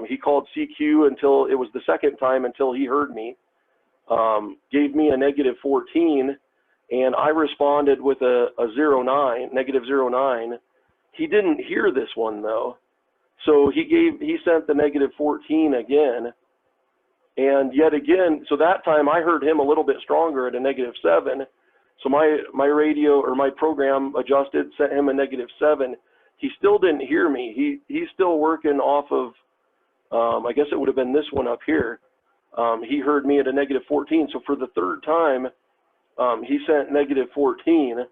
C: He called CQ until it was the second time until he heard me, gave me a -14, and I responded with a 09, -09. He didn't hear this one though. So he sent the -14 again, and yet again, so that time I heard him a little bit stronger at a -7. So my radio or my program adjusted, sent him a -7. He still didn't hear me. He's still working off of, I guess it would have been this one up here. He heard me at a -14. So for the third time, he sent -14,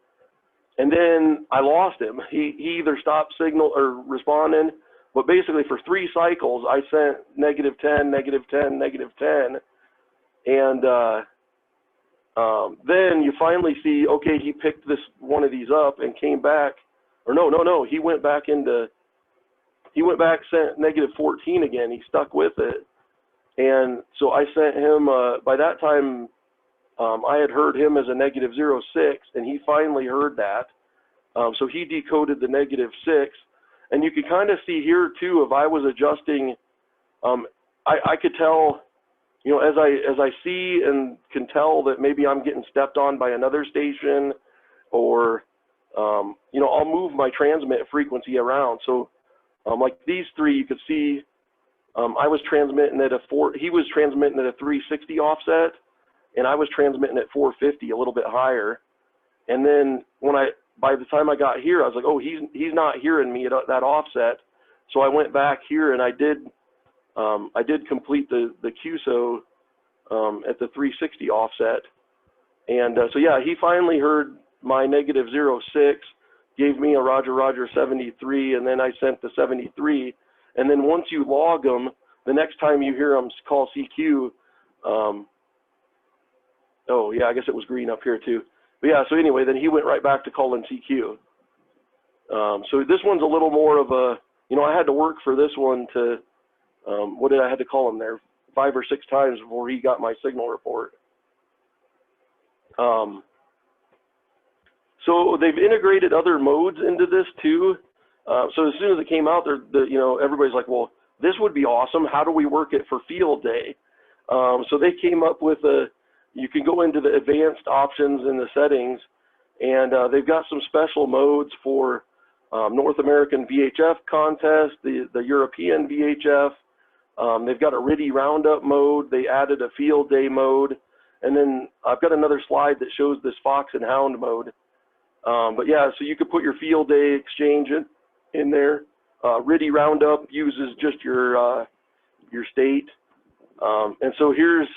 C: and then I lost him. He either stopped signal or responding. But basically for 3 cycles, I sent -10, -10, -10. And then you finally see, okay, he picked one of these up and came back. Or no, he went back, sent -14 again. He stuck with it. And so I sent him, by that time, I had heard him as a -06, and he finally heard that. So he decoded the -6. And you can kind of see here too, if I was adjusting, I could tell, you know, as I see and can tell that maybe I'm getting stepped on by another station, or, you know, I'll move my transmit frequency around. So like these 3, you could see, I was transmitting at he was transmitting at a 360 offset, and I was transmitting at 450, a little bit higher. And then by the time I got here, I was like, oh, he's not hearing me at that offset. So I went back here and I did complete the QSO at the 360 offset. And so yeah, he finally heard my -06, gave me a Roger, Roger 73, and then I sent the 73. And then once you log them, the next time you hear them call CQ, oh yeah, I guess it was green up here too. But yeah, so anyway, then he went right back to calling CQ. So this one's a little more of a, you know, I had to work for this one to, what did I had to call him there? 5 or 6 times before he got my signal report. So they've integrated other modes into this too. So as soon as it came out, you know, everybody's like, well, this would be awesome. How do we work it for field day? So they came up with you can go into the advanced options in the settings, and they've got some special modes for North American VHF contest, the European VHF. They've got a RIDI roundup mode. They added a field day mode. And then I've got another slide that shows this fox and hound mode. But yeah, so you could put your field day exchange in there. RIDI roundup uses just your state. And so here's,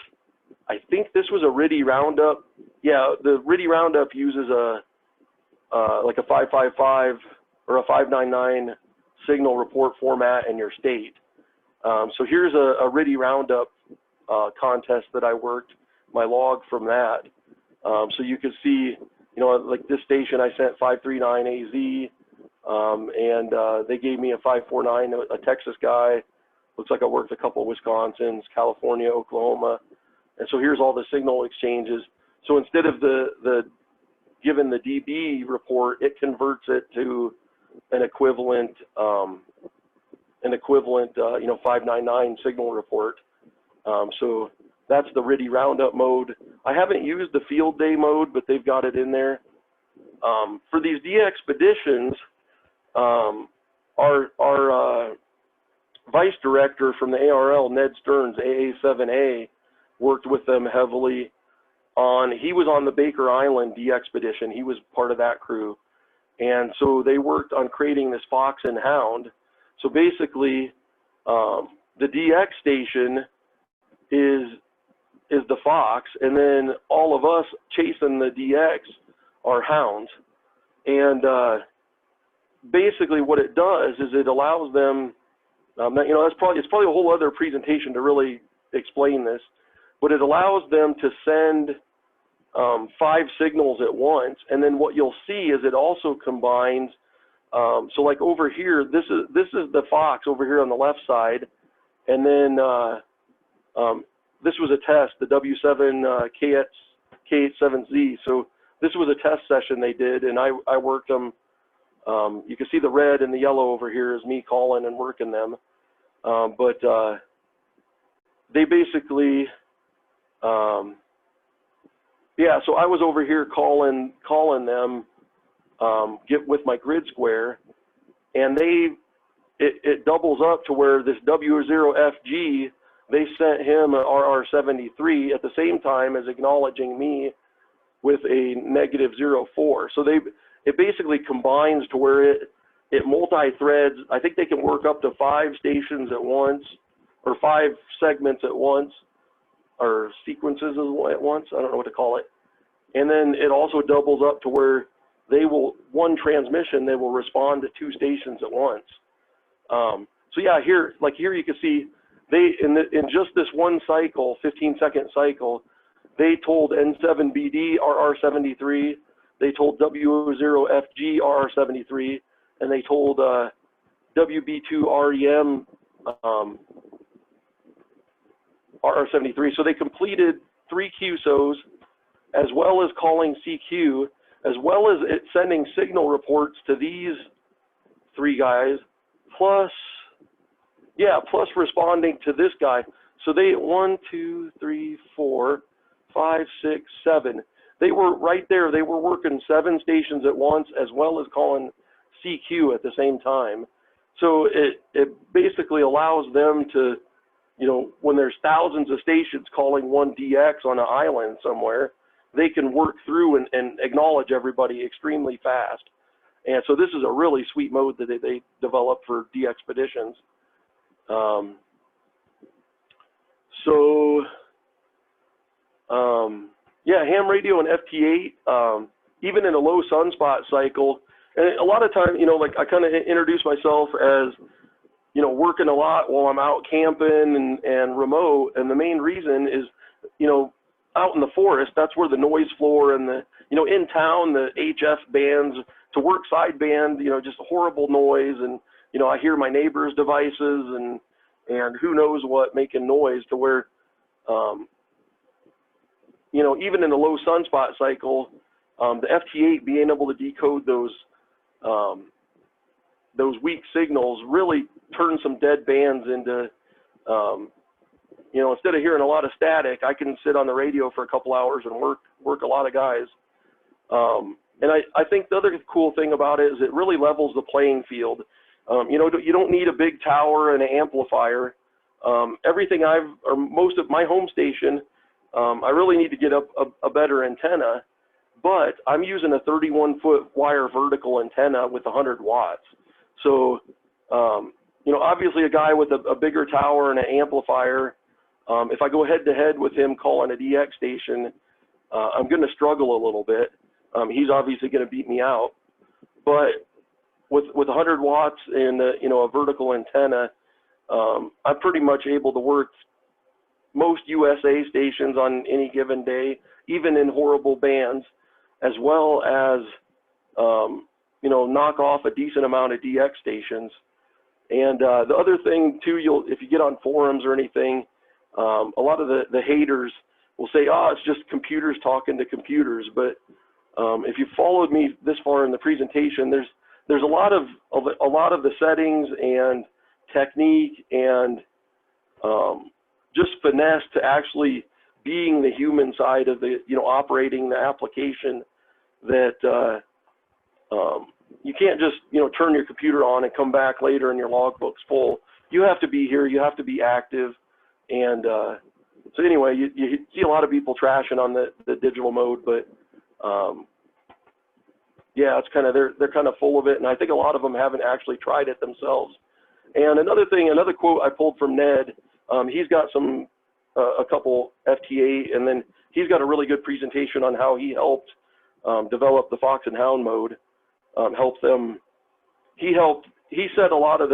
C: I think this was a RIDI roundup. Yeah, the RIDI roundup uses like a 555 or a 599 signal report format in your state. So here's a RIDI roundup contest that I worked, my log from that. So you can see, like this station I sent 539 AZ, and they gave me a 549, a Texas guy. Looks like I worked a couple of Wisconsins, California, Oklahoma. And so here's all the signal exchanges. So instead of given the dB report, it converts it to an equivalent 599 signal report. So that's the RIDI roundup mode. I haven't used the field day mode, but they've got it in there. For these de-expeditions, our vice director from the ARL, Ned Stearns, AA7A, worked with them heavily he was on the Baker Island de-expedition. He was part of that crew. And so they worked on creating this fox and hound. So basically, the DX station is the fox, and then all of us chasing the DX are hounds. And basically what it does is it allows them, it's probably a whole other presentation to really explain this, but it allows them to send 5 signals at once. And then what you'll see is it also combines, so like over here, this is the fox over here on the left side. And then this was a test, the W7 K87Z. So this was a test session they did, and I worked them. You can see the red and the yellow over here is me calling and working them. But they basically, yeah, so I was over here calling them, get with my grid square, and it doubles up to where this W0FG, they sent him an RR73 at the same time as acknowledging me with a -04. So it basically combines to where it multi-threads. I think they can work up to 5 stations at once, or 5 segments at once, or sequences at once. I don't know what to call it. And then it also doubles up to where one transmission, they will respond to 2 stations at once. So yeah, here you can see in just this one cycle, 15-second cycle, they told N7BD RR73, they told W0FG RR73, and they told WB2REM RR73. So they completed 3 QSOs, as well as calling CQ, as well as sending signal reports to these 3 guys, plus responding to this guy. So they 1, 2, 3, 4, 5, 6, 7. They were right there. They were working 7 stations at once, as well as calling CQ at the same time. So it basically allows them to, when there's thousands of stations calling one DX on an island somewhere, they can work through and acknowledge everybody extremely fast. And so this is a really sweet mode that they developed for de-expeditions. Yeah, ham radio and FT8, even in a low sunspot cycle. And a lot of times, like I kind of introduce myself as, working a lot while I'm out camping and remote. And the main reason is, out in the forest, that's where the noise floor and in town, the HF bands, to work sideband, just horrible noise. And, I hear my neighbors' devices and who knows what making noise to where, even in a low sunspot cycle, the FT8 being able to decode those weak signals really turn some dead bands into, you know, instead of hearing a lot of static, I can sit on the radio for a couple hours and work a lot of guys. And I think the other cool thing about it is it really levels the playing field. You know, you don't need a big tower and an amplifier. Everything or most of my home station, I really need to get a better antenna, but I'm using a 31-foot wire vertical antenna with 100 watts. So, you know, obviously a guy with a bigger tower and an amplifier, if I go head to head with him calling a DX station, I'm going to struggle a little bit. He's obviously going to beat me out, but with 100 watts and you know, a vertical antenna, I'm pretty much able to work most USA stations on any given day, even in horrible bands, as well as you know, knock off a decent amount of DX stations. And the other thing too, if you get on forums or anything, a lot of the haters will say, "Oh, it's just computers talking to computers." But if you followed me this far in the presentation, there's a lot of the settings and technique and just finesse to actually being the human side of the, you know, operating the application, that you can't just, you know, turn your computer on and come back later and your logbook's full. You have to be here, you have to be active. And so anyway, you see a lot of people trashing on the digital mode, but yeah, it's kind of, they're kind of full of it. And I think a lot of them haven't actually tried it themselves. And another quote I pulled from Ned, he's got a couple FT8, and then he's got a really good presentation on how he helped develop the Fox and Hound mode, helped them. He said a lot of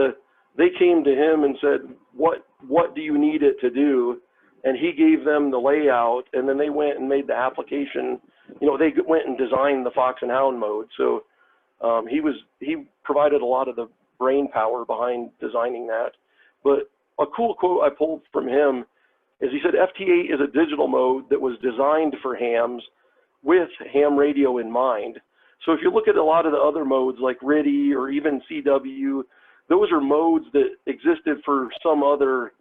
C: they came to him and said, what do you need it to do? And he gave them the layout, and then they went and made the application. You know, they went and designed the Fox and Hound mode. So he provided a lot of the brain power behind designing that. But a cool quote I pulled from him is he said, FT8 is a digital mode that was designed for hams with ham radio in mind. So if you look at a lot of the other modes like RIDI or even CW, those are modes that existed for some other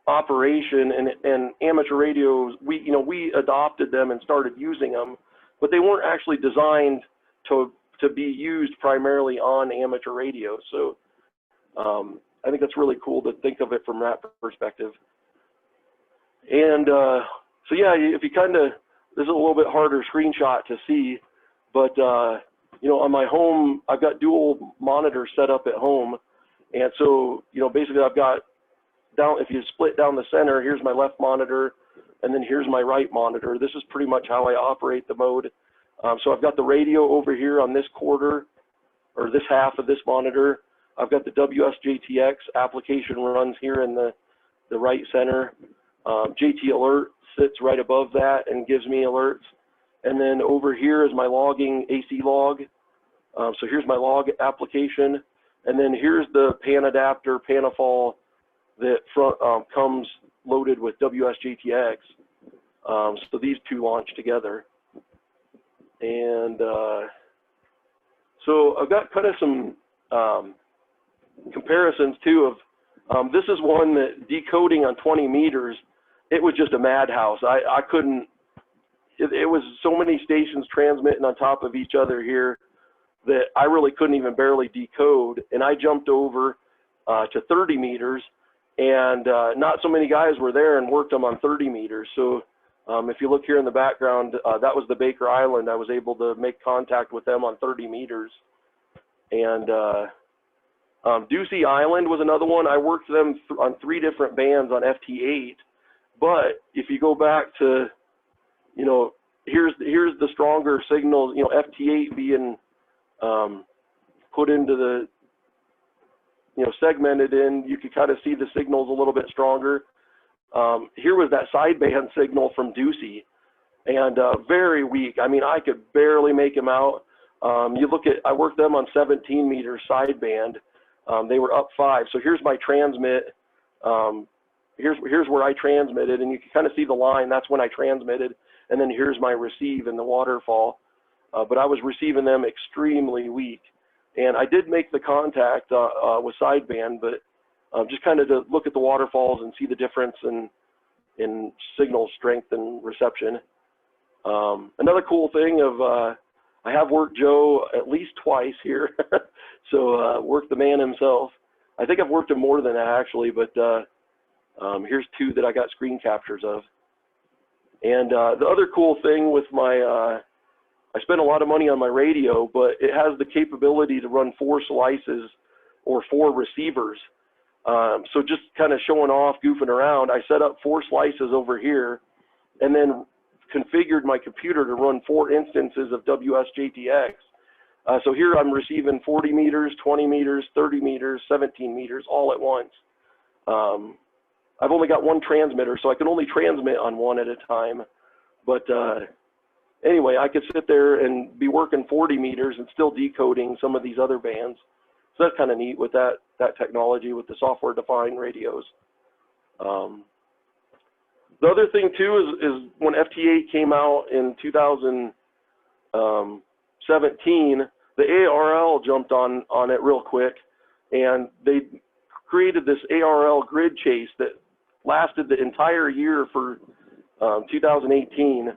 C: operation, and amateur radios, we adopted them and started using them, but they weren't actually designed to be used primarily on amateur radio. So I think that's really cool to think of it from that perspective. And so yeah, if you this is a little bit harder screenshot to see, but you know, on my home, I've got dual monitors set up at home. And so, you know, basically I've got if you split down the center, here's my left monitor, and then here's my right monitor. This is pretty much how I operate the mode. So I've got the radio over here on this quarter, or this half of this monitor. I've got the WSJTX application runs here in the right center. JT Alert sits right above that and gives me alerts. And then over here is my logging AC log. So here's my log application. And then here's the pan adapter, Panafall, that comes loaded with WSJTX. So these two launch together. And so I've got kind of some comparisons too of, this is one that decoding on 20 meters, it was just a madhouse. I couldn't, it was so many stations transmitting on top of each other here that I really couldn't even barely decode. And I jumped over to 30 meters, and not so many guys were there and worked them on 30 meters. So if you look here in the background, that was the Baker Island. I was able to make contact with them on 30 meters. And Ducey Island was another one. I worked them on 3 different bands on FT8. But if you go back to, you know, here's the stronger signal, you know, FT8 being put into the, you know, segmented in, you could kind of see the signals a little bit stronger. Here was that sideband signal from Ducey, and very weak. I mean, I could barely make him out. You look at, I worked them on 17 meter sideband. They were up 5. So here's my transmit. Here's where I transmitted, and you can kind of see the line. That's when I transmitted. And then here's my receive in the waterfall. But I was receiving them extremely weak. And I did make the contact with sideband, but just kind of to look at the waterfalls and see the difference. And in signal strength and reception. Another cool thing of I have worked Joe at least twice here, so worked the man himself. I think I've worked him more than that actually, but here's 2 that I got screen captures of. And the other cool thing with my, I spent a lot of money on my radio, but it has the capability to run 4 slices or 4 receivers. So just kind of showing off, goofing around, I set up 4 slices over here and then configured my computer to run 4 instances of WSJTX. So here I'm receiving 40 meters, 20 meters, 30 meters, 17 meters all at once. I've only got 1 transmitter, so I can only transmit on 1 at a time. But anyway, I could sit there and be working 40 meters and still decoding some of these other bands. So that's kind of neat with that technology with the software-defined radios. The other thing too is when FT8 came out in 2017, the ARL jumped on it real quick, and they created this ARL grid chase that lasted the entire year for 2018.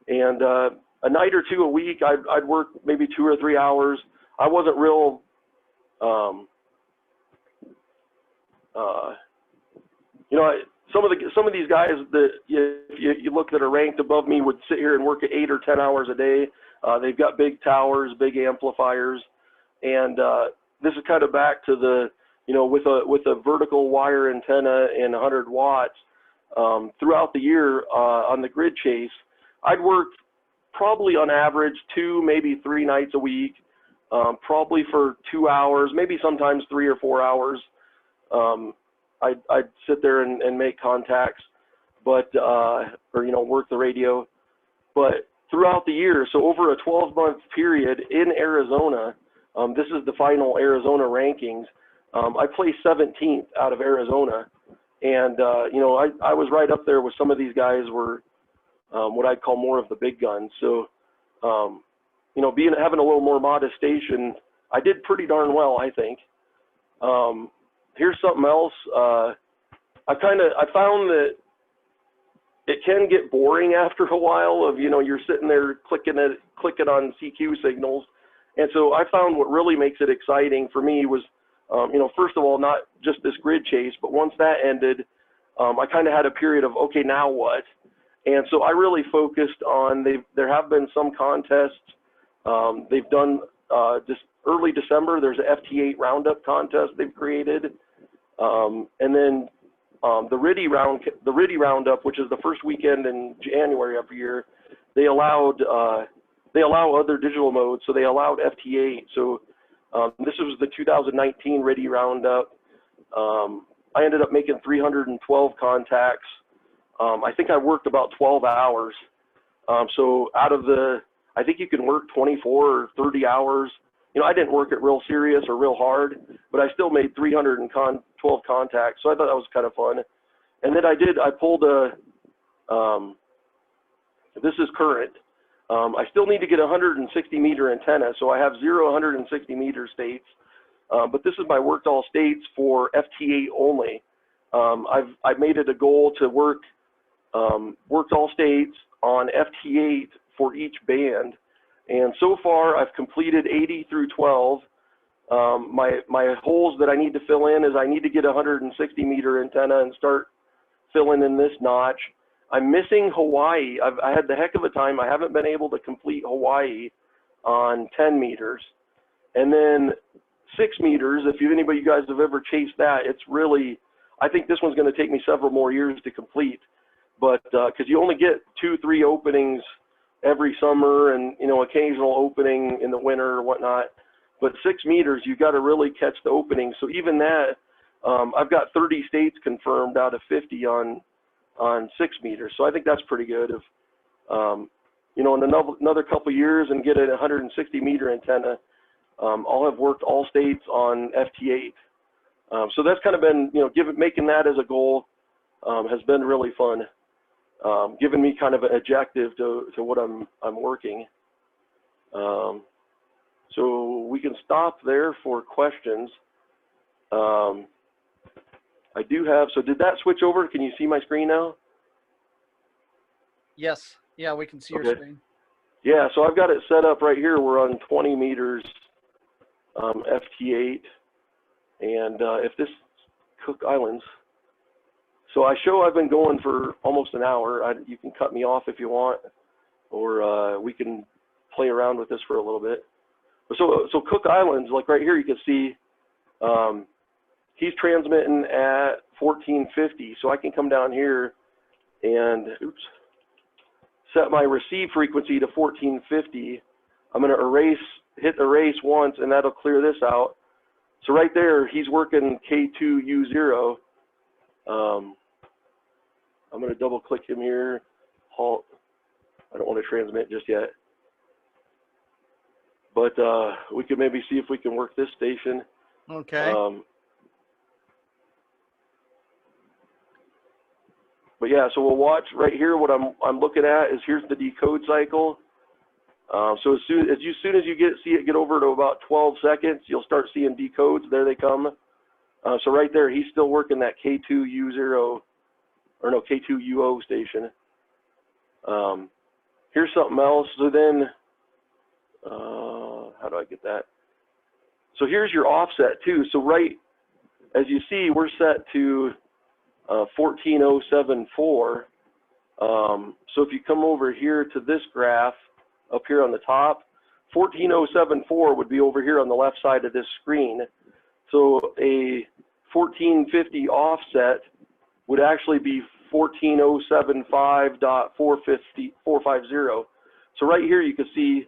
C: And a night or 2 a week, I'd work maybe 2 or 3 hours. I wasn't real, you know, some of these guys that you look that are ranked above me would sit here and work at 8 or 10 hours a day. They've got big towers, big amplifiers, and this is kind of back to the, you know, with a vertical wire antenna and 100 watts throughout the year on the grid chase. I'd work probably on average 2, maybe 3 nights a week, probably for 2 hours, maybe sometimes 3 or 4 hours. I'd sit there and make contacts, but or you know, work the radio. But throughout the year, so over a 12-month period in Arizona, this is the final Arizona rankings. I placed 17th out of Arizona, and you know, I was right up there with some of these guys were what I'd call more of the big guns. So you know, having a little more modest station, I did pretty darn well, I think. Here's something else. I found that it can get boring after a while of, you know, you're sitting there clicking on CQ signals. And so I found what really makes it exciting for me was, you know, first of all, not just this grid chase, but once that ended, I kind of had a period of, okay, now what? And so I really focused on, there have been some contests. They've done just early December, there's an FT8 roundup contest they've created. And then the RIDI roundup, which is the first weekend in January every year, they allow other digital modes, so they allowed FT8. So this was the 2019 RIDI roundup. I ended up making 312 contacts. I think I worked about 12 hours. So out of I think you can work 24 or 30 hours. You know, I didn't work it real serious or real hard, but I still made 312 contacts. So I thought that was kind of fun. And then I pulled this is current. I still need to get a 160 meter antenna. So I have 0 160 meter states, but this is my worked all states for FT8 only. I've made it a goal to work worked all states on FT8 for each band. And so far, I've completed 80 through 12. My holes that I need to fill in is I need to get a 160 meter antenna and start filling in this notch. I'm missing Hawaii. I had the heck of a time. I haven't been able to complete Hawaii on 10 meters. And then 6 meters, if anybody you guys have ever chased that, it's really, I think this one's going to take me several more years to complete. But because you only get 2-3 openings every summer and, you know, occasional opening in the winter or whatnot. But 6 meters, you got to really catch the opening. So even that, I've got 30 states confirmed out of 50 on 6 meters. So I think that's pretty good. If, you know, in another couple of years and get a 160 meter antenna, I'll have worked all states on FT8. So that's kind of been, you know, making that as a goal has been really fun. Giving me kind of an objective to what I'm working. So we can stop there for questions. I do have, so did that switch over? Can you see my screen now?
A: Yes. Yeah, we can see your
C: Okay.
A: screen.
C: Yeah, so I've got it set up right here. We're on 20 meters FT8, and if this Cook Islands, so I show I've been going for almost an hour. You can cut me off if you want, or we can play around with this for a little bit. So Cook Islands, like right here, you can see he's transmitting at 1450. So I can come down here and set my receive frequency to 1450. I'm going to hit erase once, and that'll clear this out. So right there, he's working K2U0. I'm going to double click him here. Halt. I don't want to transmit just yet. But we can maybe see if we can work this station.
A: Okay.
C: But yeah, so we'll watch right here. What I'm looking at is here's the decode cycle. So as soon as you see it get over to about 12 seconds, you'll start seeing decodes. There they come. So right there, he's still working that K2U0, or no, K2UO station. Here's something else. So then, how do I get that? So here's your offset too. So right, as you see, we're set to 14074. So if you come over here to this graph up here on the top, 14074 would be over here on the left side of this screen. So a 1450 offset would actually be 14075.450. So right here you can see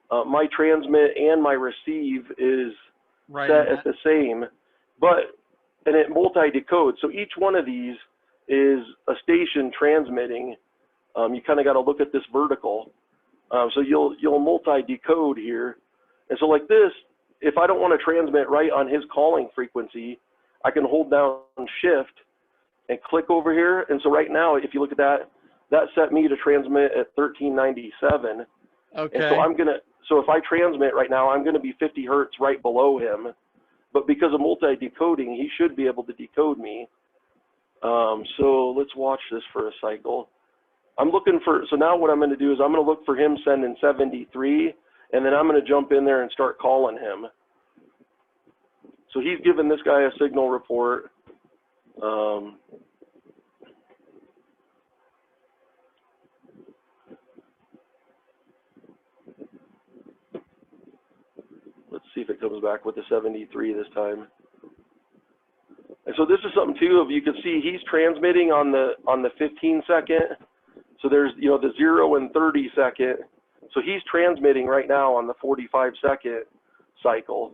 C: my transmit and my receive is set at the same, and it multi-decodes. So each one of these is a station transmitting. You kind of got to look at this vertical. So you'll multi-decode here. And so like this, if I don't want to transmit right on his calling frequency, I can hold down shift and click over here. And so right now, if you look at that, that set me to transmit at 1397.
A: Okay.
C: And so if I transmit right now, I'm going to be 50 hertz right below him. But because of multi-decoding, he should be able to decode me. So let's watch this for a cycle. So now what I'm going to do is I'm going to look for him sending 73, and then I'm going to jump in there and start calling him. So he's giving this guy a signal report. Let's see if it comes back with the 73 this time. And so this is something too, if you can see he's transmitting on the 15 second. So there's, the 0 and 30 second. So he's transmitting right now on the 45 second cycle.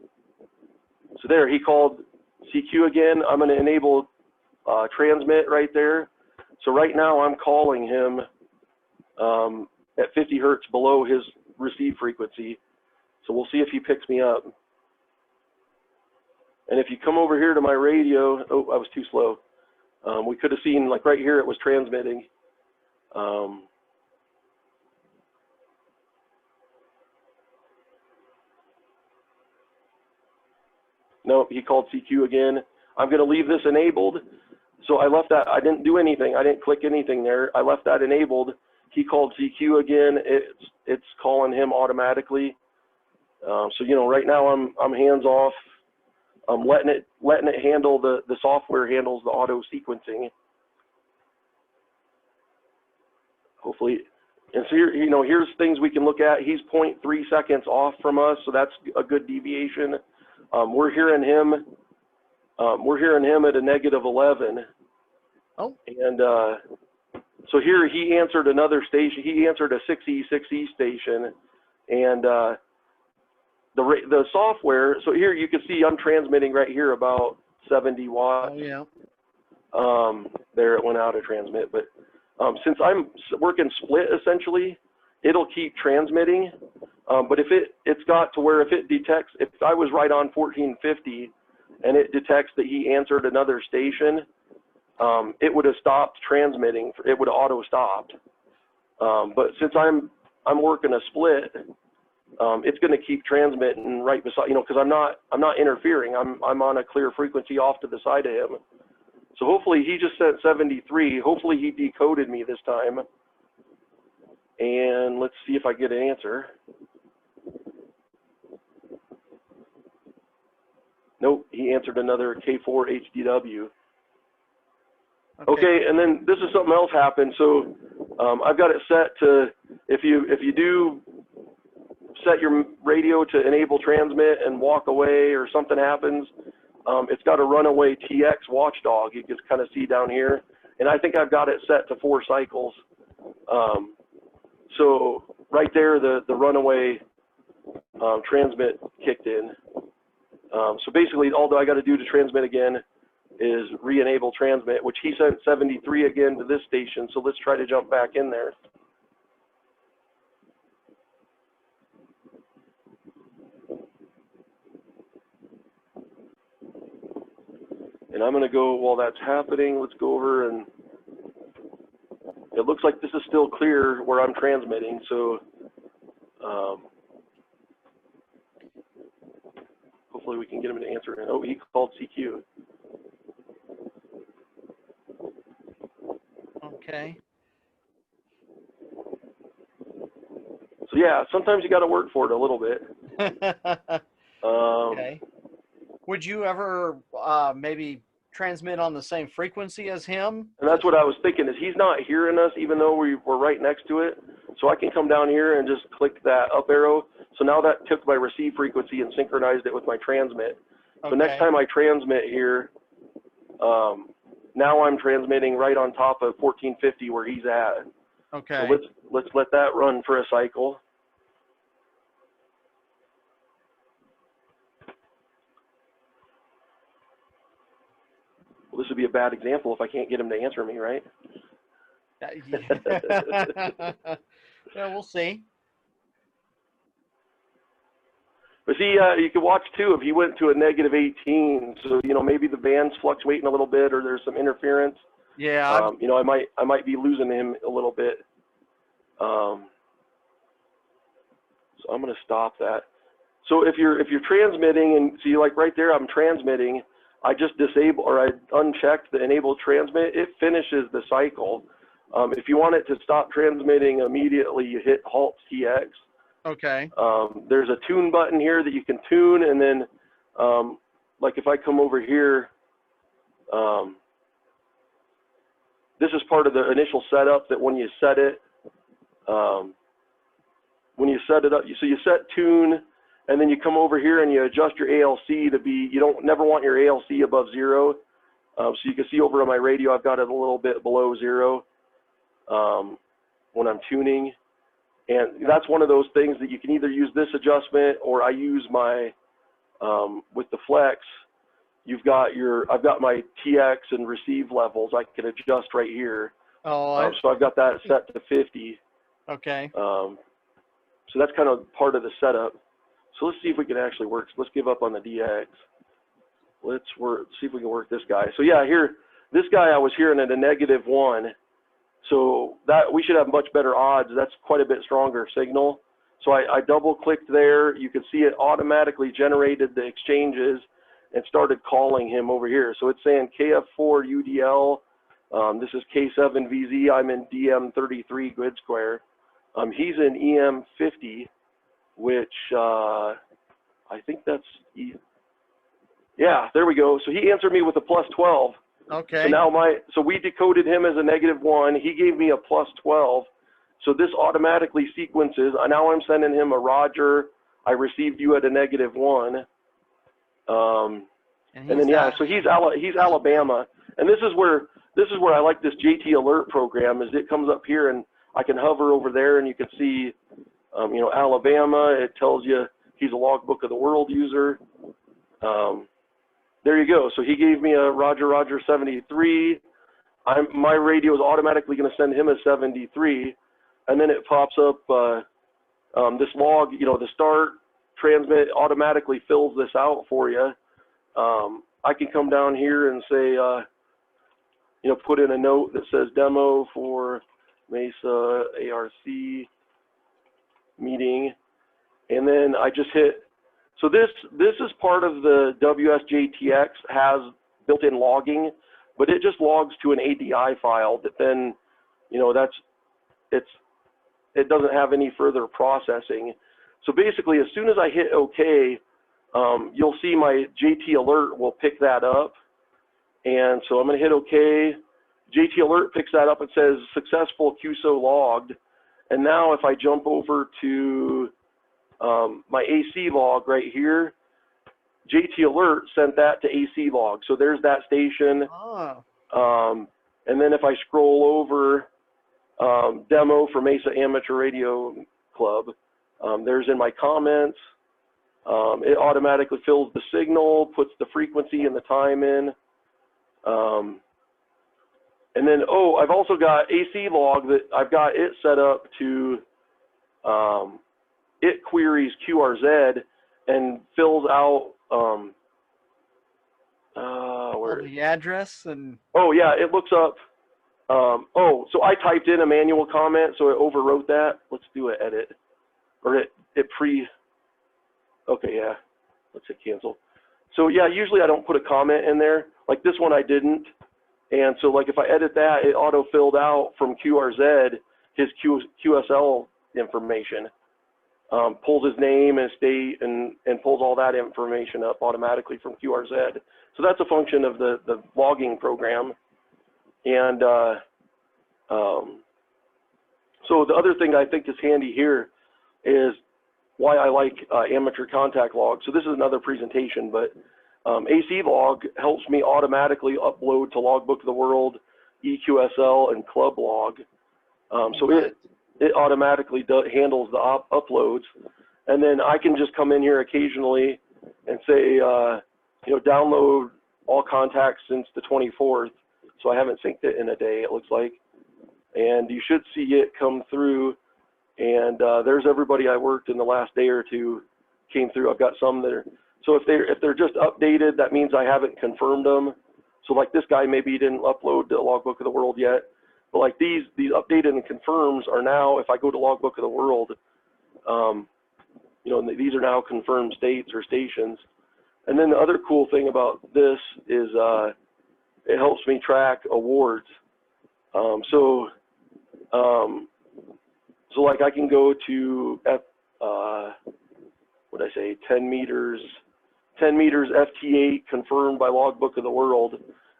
C: So there, he called CQ again. I'm going to enable transmit right there. So right now I'm calling him at 50 hertz below his receive frequency. So we'll see if he picks me up. And if you come over here to my radio, oh, I was too slow. We could have seen, like right here, it was transmitting. Nope, he called CQ again. I'm going to leave this enabled. So I left that, I didn't do anything. I didn't click anything there. I left that enabled. He called CQ again. It's calling him automatically. So, right now I'm hands off. I'm letting it handle the software handles the auto sequencing. Hopefully, and so here, here's things we can look at. He's 0.3 seconds off from us, so that's a good deviation. We're hearing him at a -11.
A: Oh.
C: And so here he answered another station. He answered a 6E station, and the software. So here you can see I'm transmitting right here about 70 watts.
A: Oh yeah.
C: There it went out of transmit, but since I'm working split essentially, it'll keep transmitting. But if it's got to where if it detects, if I was right on 1450 and it detects that he answered another station, it would have stopped transmitting. It would have auto stopped. But since I'm working a split, it's going to keep transmitting right beside, because I'm not interfering. I'm on a clear frequency off to the side of him. So hopefully he just sent 73. Hopefully he decoded me this time. And let's see if I get an answer. Nope, he answered another K4 HDW. Okay, and then this is something else happened. So I've got it set to, if you do set your radio to enable transmit and walk away or something happens, it's got a runaway TX watchdog. You can kind of see down here. And I think I've got it set to 4 cycles. So right there, the runaway transmit kicked in. So basically, all I got to do to transmit again is re-enable transmit, which he sent 73 again to this station. So let's try to jump back in there. And I'm going to go, while that's happening, let's go over, and it looks like this is still clear where I'm transmitting. So hopefully we can get him to answer. Oh, he called CQ.
A: Okay.
C: So yeah, sometimes you got to work for it a little bit.
A: Okay. Would you ever maybe transmit on the same frequency as him?
C: And that's what I was thinking, is he's not hearing us even though we're right next to it. So I can come down here and just click that up arrow. So now that took my receive frequency and synchronized it with my transmit. So next time I transmit here, now I'm transmitting right on top of 1450 where he's at.
A: Okay.
C: So let's let that run for a cycle. Well, this would be a bad example if I can't get him to answer me, right?
A: Yeah, we'll see.
C: But see, you can watch too if he went to a -18. So maybe the band's fluctuating a little bit, or there's some interference.
A: Yeah.
C: I might be losing him a little bit. So I'm going to stop that. So if you're transmitting, and see, like right there, I'm transmitting. I just disable, or I unchecked the enable transmit. It finishes the cycle. If you want it to stop transmitting immediately, you hit halt TX.
A: Okay.
C: There's a tune button here that you can tune, and then like if I come over here, this is part of the initial setup that when you set it, up, so you set tune, and then you come over here and you adjust your ALC to be, you never want your ALC above 0. So you can see over on my radio, I've got it a little bit below 0 when I'm tuning. And that's one of those things that you can either use this adjustment, or I use my, with the flex, I've got my TX and receive levels I can adjust right here.
A: Oh,
C: so I've got that set to 50.
A: Okay.
C: So that's kind of part of the setup. So let's see if we can actually work. Let's give up on the DX. Let's see if we can work this guy. So yeah, here, this guy I was hearing at a -1. So that we should have much better odds. That's quite a bit stronger signal. So I double clicked there. You can see it automatically generated the exchanges and started calling him over here. So it's saying KF4 UDL. This is K7VZ. I'm in DM33 grid square. He's in EM50, which I think that's yeah, there we go. So he answered me with a +12.
A: Okay.
C: So now so we decoded him as a -1. He gave me a +12. So this automatically sequences. Now I'm sending him a Roger. I received you at a -1. And then yeah, so he's Alabama, and this is where I like this JT Alert program. Is it comes up here and I can hover over there and you can see, Alabama. It tells you he's a logbook of the world user. There you go. So he gave me a Roger 73. My radio is automatically going to send him a 73, and then it pops up this log. The start transmit automatically fills this out for you. I can come down here and say, put in a note that says demo for Mesa ARC meeting, and then I just hit. So this is part of the WSJTX has built-in logging, but it just logs to an ADI file that then, it doesn't have any further processing. So basically, as soon as I hit OK, you'll see my JT alert will pick that up. And so I'm going to hit OK. JT alert picks that up. It says successful QSO logged. And now if I jump over to my AC log right here, JT alert sent that to AC log. So there's that station.
A: Oh.
C: And then if I scroll over demo for Mesa Amateur Radio Club, there's in my comments. It automatically fills the signal, puts the frequency and the time in. And then, oh, I've also got AC log that I've got it set up to, it queries QRZ and fills out, where?
A: The address and.
C: Oh yeah, it looks up, oh, so I typed in a manual comment, so it overwrote that. Let's do an edit, or it okay, yeah, let's hit cancel. So yeah, usually I don't put a comment in there. Like this one I didn't. And so like if I edit that, it auto-filled out from QRZ his QSL information. Pulls his name and state and pulls all that information up automatically from QRZ. So that's a function of the logging program. And so the other thing I think is handy here is why I like amateur contact log. So this is another presentation, but AC log helps me automatically upload to Logbook of the World, EQSL, and Club log. So it automatically handles the uploads. And then I can just come in here occasionally and say, you know, download all contacts since the 24th. So I haven't synced it in a day, it looks like. And you should see it come through. And there's everybody I worked in the last day or two came through. I've got some that are, so if they're just updated, that means I haven't confirmed them. So like this guy, maybe he didn't upload the Logbook of the World yet. But like these updated and confirms are now, if I go to Logbook of the World, you know, these are now confirmed states or stations. And then the other cool thing about this is it helps me track awards. So like I can go to, what did I say, 10 meters FT8 confirmed by Logbook of the World,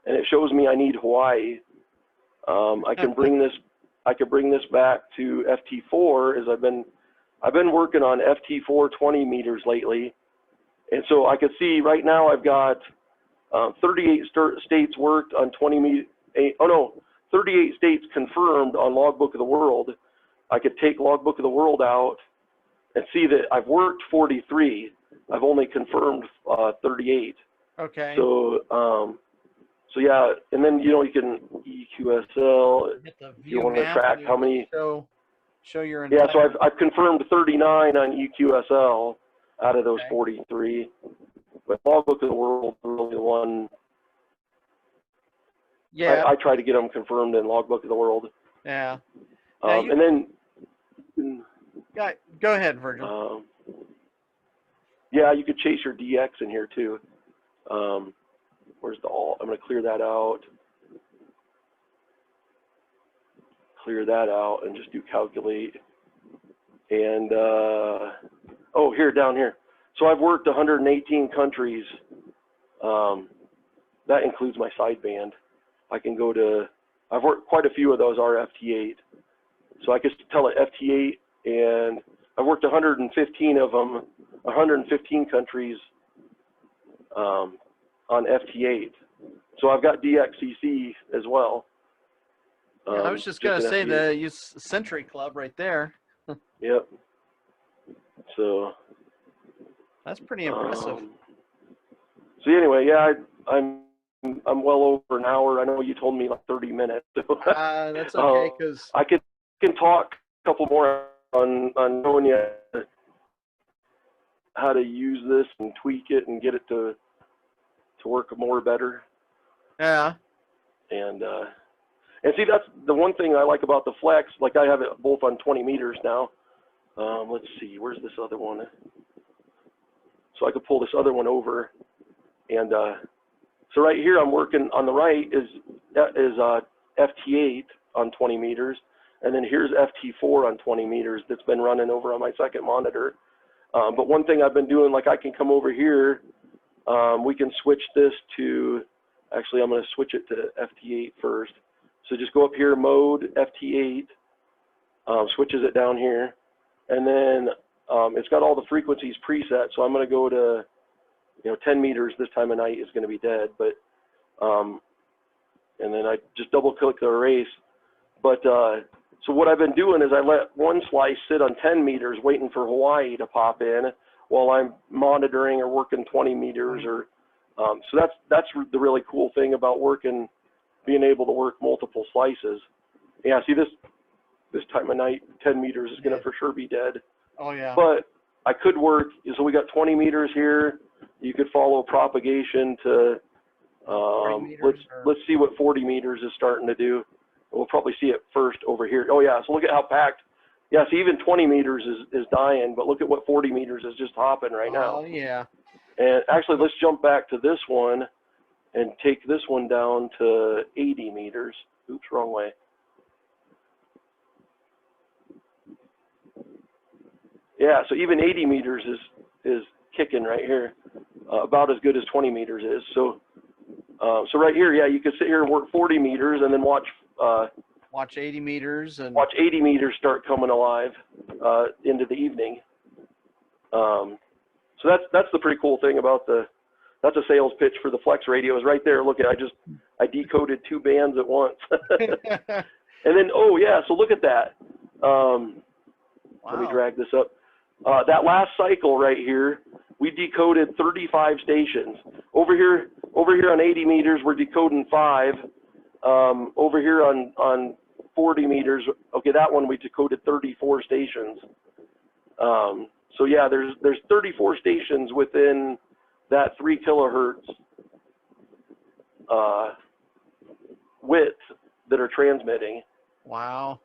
C: and it shows me I need Hawaii. I can bring this back to FT4 as I've been working on FT4 20 meters lately, and so I could see right now I've got 38 states worked on 38 states confirmed on Logbook of the World. I could take Logbook of the World out and see that I've worked 43. I've only confirmed 38.
A: Okay.
C: So, so yeah, and then, you know, you can EQSL, if you want to track how many.
A: Show your entire.
C: Yeah, so I've confirmed 39 on EQSL out of those 43. But Logbook of the World is really the one.
A: Yeah.
C: I try to get them confirmed in Logbook of the World.
A: Yeah.
C: And then.
A: Yeah, go ahead, Virgil.
C: Yeah, you could chase your DX in here too. Where's the alt? I'm going to clear that out. Clear that out and just do calculate. And, oh, here, down here. So I've worked 118 countries. That includes my sideband. I can go to, I've worked quite a few of those are FT8. So I could tell it FT8, and I've worked 115 of them, 115 countries on FT8. So I've got DXCC as well.
A: I was just going to say the Century Club right there.
C: Yep. So.
A: That's pretty impressive.
C: So anyway, yeah, I'm well over an hour. I know you told me like 30 minutes.
A: That's okay, because
C: I can talk a couple more on showing you how to use this and tweak it and get it to work more better.
A: Yeah.
C: And see, that's the one thing I like about the Flex. Like I have it both on 20 meters now. Let's see, where's this other one? So I could pull this other one over, and so right here I'm working on the right is FT8 on 20 meters, And then here's FT4 on 20 meters that's been running over on my second monitor. But one thing I've been doing, like I can come over here, we can switch this to, actually I'm gonna switch it to FT8 first. So just go up here, mode FT8, switches it down here. And then it's got all the frequencies preset. So I'm gonna go to, 10 meters this time of night is gonna be dead, but, and then I just double click the erase. But, so what I've been doing is I let one slice sit on 10 meters waiting for Hawaii to pop in while I'm monitoring or working 20 meters or, so that's the really cool thing about being able to work multiple slices. Yeah, see this time of night, 10 meters is gonna for sure be dead.
A: Oh yeah.
C: But I could work, so we got 20 meters here. You could follow propagation to,
A: 40 meters
C: let's see what 40 meters is starting to do. We'll probably see it first over here. Oh yeah, so look at how packed. Yeah, so even 20 meters is dying, but look at what 40 meters is just hopping right now.
A: Oh yeah.
C: And actually, let's jump back to this one and take this one down to 80 meters. Oops, wrong way. Yeah, so even 80 meters is kicking right here, about as good as 20 meters is. So, so right here, yeah, you could sit here and work 40 meters and then watch
A: 80 meters and
C: watch 80 meters start coming alive into the evening. So that's the pretty cool thing about that's a sales pitch for the Flex radio is right there. Look at, I decoded 2 bands at once. And then, oh yeah, so look at that. Let me drag this up. That last cycle right here, we decoded 35 stations. Over here on 80 meters, we're decoding 5. Over here on 40 meters, okay, that one we decoded 34 stations. So yeah, there's 34 stations within that 3 kilohertz width that are transmitting.
A: wow.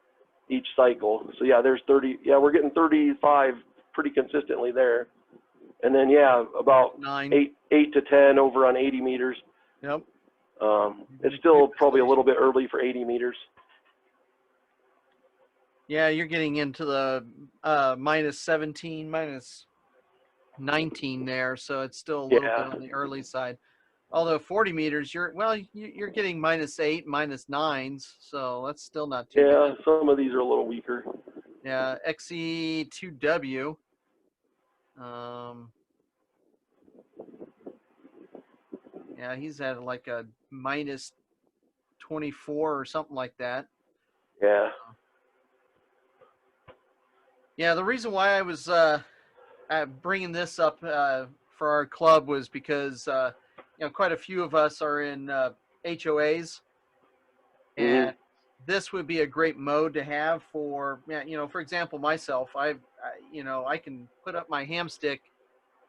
C: Each cycle. So yeah, there's 30. Yeah, we're getting 35 pretty consistently there. And then yeah, about
A: 9.
C: 8 to 10 over on 80 meters.
A: Yep.
C: It's still probably a little bit early for 80 meters.
A: Yeah, you're getting into the minus 17, minus 19 there, so it's still a little bit on the early side. Although 40 meters, you're getting minus 8, minus 9s, so that's still not too bad.
C: Yeah, some of these are a little weaker.
A: Yeah, XE2W. Yeah, he's at like a minus 24 or something like that.
C: Yeah.
A: Yeah, the reason why I was bringing this up for our club was because quite a few of us are in HOAs, and this would be a great mode to have for for example, myself. I can put up my hamstick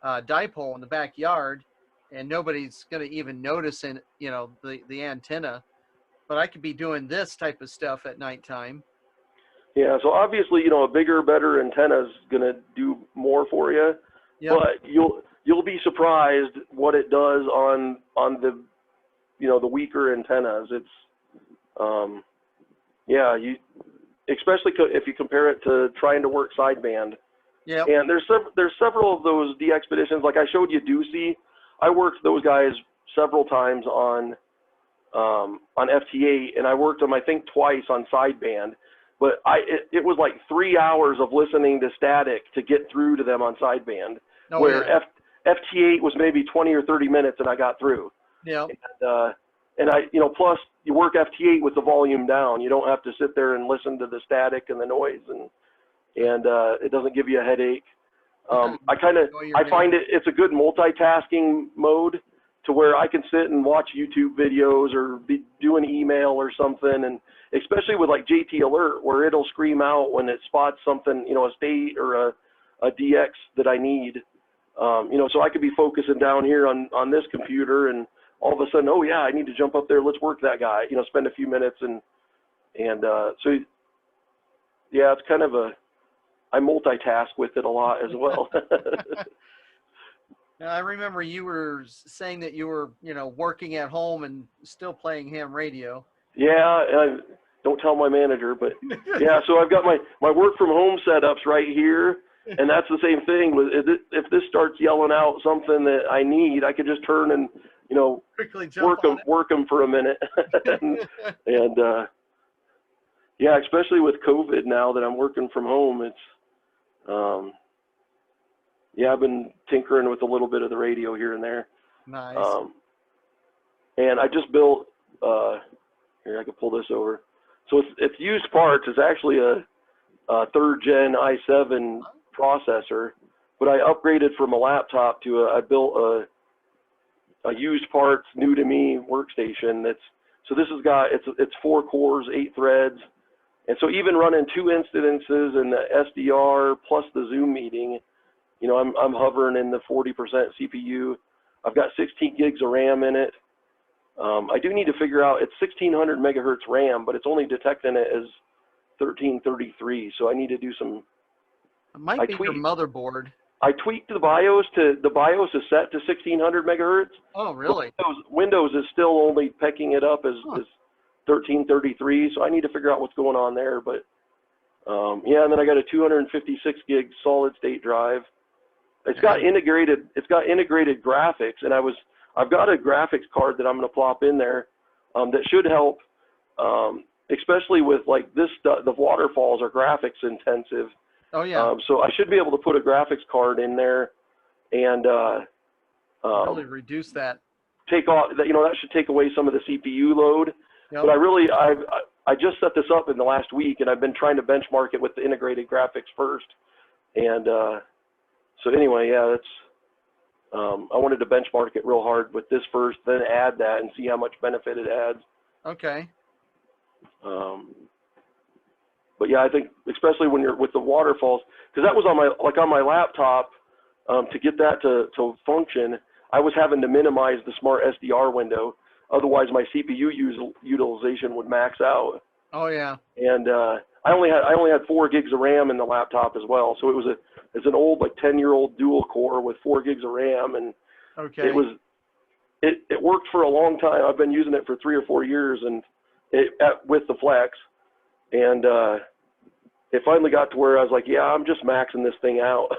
A: dipole in the backyard, and nobody's going to even notice the antenna, but I could be doing this type of stuff at nighttime.
C: Yeah, so obviously, a bigger, better antenna is going to do more for you. Yep. But you'll be surprised what it does on the the weaker antennas. It's especially if you compare it to trying to work sideband.
A: Yeah.
C: And there's several of those de-expeditions. Like I showed you Ducey. I worked those guys several times on FT8, and I worked them I think twice on sideband. But it was like 3 hours of listening to static to get through to them on sideband, FT8 was maybe 20 or 30 minutes and I got through.
A: Yeah.
C: And I, plus you work FT8 with the volume down. You don't have to sit there and listen to the static and the noise, and it doesn't give you a headache. I find it's a good multitasking mode to where I can sit and watch YouTube videos or be doing email or something, and especially with like JT Alert, where it'll scream out when it spots something, a state or a DX that I need. So I could be focusing down here on this computer, and all of a sudden, oh yeah, I need to jump up there. Let's work that guy. Spend a few minutes and so yeah, it's kind of I multitask with it a lot as well.
A: I remember you were saying that you were, working at home and still playing ham radio.
C: Yeah, don't tell my manager, but yeah, so I've got my work from home setups right here. And that's the same thing with if this starts yelling out something that I need, I could just turn and, you know,
A: Quickly jump on it.
C: work them for a minute. and yeah, especially with COVID now that I'm working from home, it's, yeah, I've been tinkering with a little bit of the radio here and there.
A: Nice.
C: And I just built, here, I can pull this over. So it's used parts. It's actually a 3rd gen i7 processor, but I upgraded from a laptop to I built a used parts, new to me workstation. So this has got, it's 4 cores, 8 threads. And so even running 2 incidences and the SDR plus the Zoom meeting, you know, I'm hovering in the 40% CPU. I've got 16 gigs of RAM in it. I do need to figure out, it's 1600 megahertz RAM, but it's only detecting it as 1333. So I need to do some.
A: It might be your motherboard.
C: I tweaked the BIOS the BIOS is set to 1600 megahertz.
A: Oh, really?
C: Windows is still only pecking it up as 1333. So I need to figure out what's going on there. But yeah, and then I got a 256 gig solid state drive. It's got integrated graphics, and I've got a graphics card that I'm going to plop in there that should help, especially with like this stuff. The waterfalls are graphics intensive.
A: Oh yeah.
C: So I should be able to put a graphics card in there and
A: really reduce that.
C: Take off that, you know, that should take away some of the CPU load.
A: Yep.
C: But I just set this up in the last week, and I've been trying to benchmark it with the integrated graphics first. And so anyway, yeah, that's I wanted to benchmark it real hard with this first, then add that and see how much benefit it adds.
A: Okay.
C: But yeah, I think especially when you're with the waterfalls, because that was on my laptop, to get that to function, I was having to minimize the smart SDR window. Otherwise, my CPU utilization would max out.
A: Oh yeah.
C: And I only had 4 gigs of RAM in the laptop as well, so it's an old like 10-year-old dual core with 4 gigs of RAM, and
A: okay.
C: It worked for a long time. I've been using it for 3 or 4 years, and with the Flex. And it finally got to where I was like, yeah, I'm just maxing this thing out.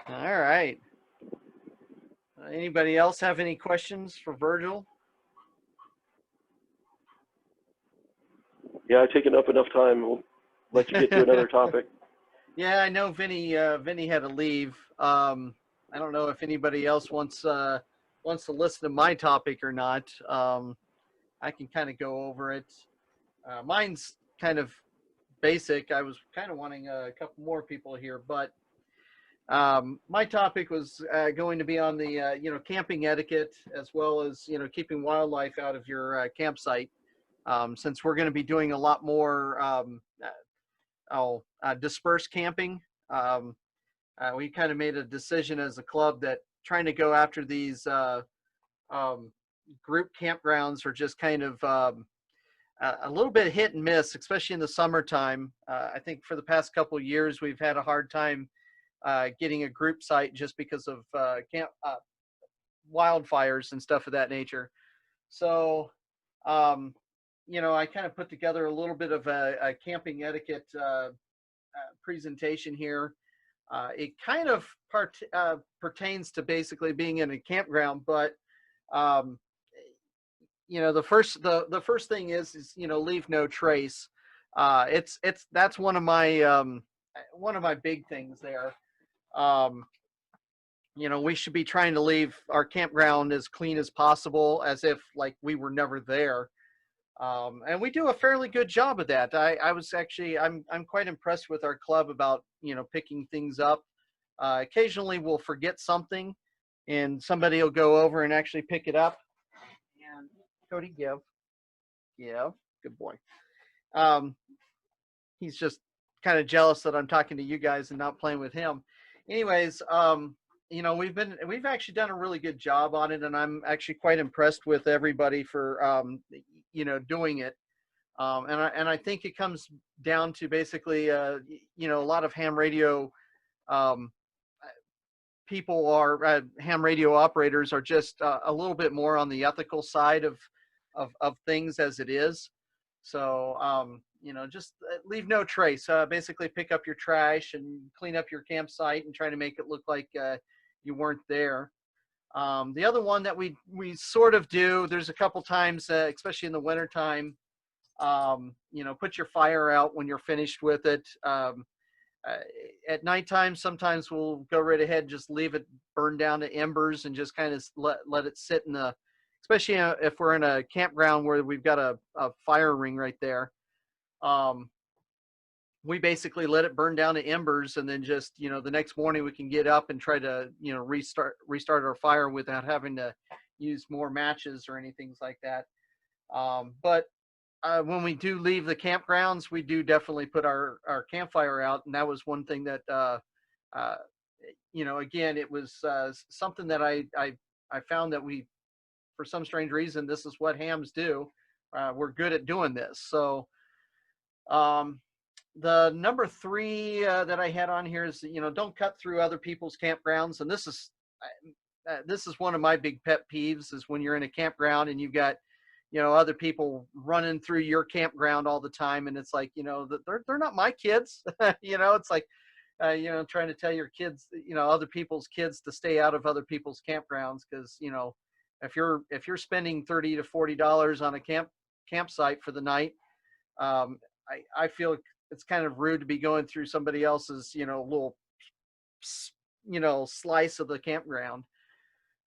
A: All right. Anybody else have any questions for Virgil?
C: Yeah, I've taken up enough time. We'll let you get to another topic.
A: Yeah, I know Vinny had to leave. I don't know if anybody else wants to listen to my topic or not. I can kind of go over it. Mine's kind of basic. I was kind of wanting a couple more people here, but my topic was going to be on the camping etiquette, as well as keeping wildlife out of your campsite. Since we're going to be doing a lot more dispersed camping, we kind of made a decision as a club that trying to go after these group campgrounds are just kind of a little bit hit and miss, especially in the summertime. I think for the past couple of years, we've had a hard time getting a group site just because of wildfires and stuff of that nature. So, I kind of put together a little bit of a camping etiquette presentation here. It kind of pertains to basically being in a campground, but the first thing is leave no trace. That's one of my big things there. We should be trying to leave our campground as clean as possible, as if like we were never there. And we do a fairly good job of that. I'm quite impressed with our club about picking things up. Occasionally we'll forget something, and somebody will go over and actually pick it up. And Cody, give, good boy. He's just kind of jealous that I'm talking to you guys and not playing with him. Anyways, we've actually done a really good job on it, and I'm actually quite impressed with everybody for doing it. And I think it comes down to basically a lot of ham radio people ham radio operators are just a little bit more on the ethical side of of things as it is. So, you know, just leave no trace. Basically pick up your trash and clean up your campsite and try to make it look like you weren't there. The other one that we sort of do, there's a couple times, especially in the wintertime, you know, put your fire out when you're finished with it. Uh, at nighttime, sometimes we'll go right ahead and just leave it burn down to embers and just kind of let it sit in the, especially if we're in a campground where we've got a fire ring right there. We basically let it burn down to embers, and then just, you know, the next morning we can get up and try to, you know, restart our fire without having to use more matches or anything like that. But when we do leave the campgrounds, we do definitely put our campfire out. And that was one thing that, you know, again, it was something that I found that we, for some strange reason, this is what hams do. We're good at doing this. So the number 3 that I had on here is, you know, don't cut through other people's campgrounds. And this is one of my big pet peeves, is when you're in a campground and you've got, you know, other people running through your campground all the time. And it's like, you know, that they're not my kids. You know, it's like, you know, trying to tell your kids, you know, other people's kids to stay out of other people's campgrounds. Cause, you know, if you're spending $30 to $40 on a campsite for the night, I feel it's kind of rude to be going through somebody else's, you know, little, you know, slice of the campground.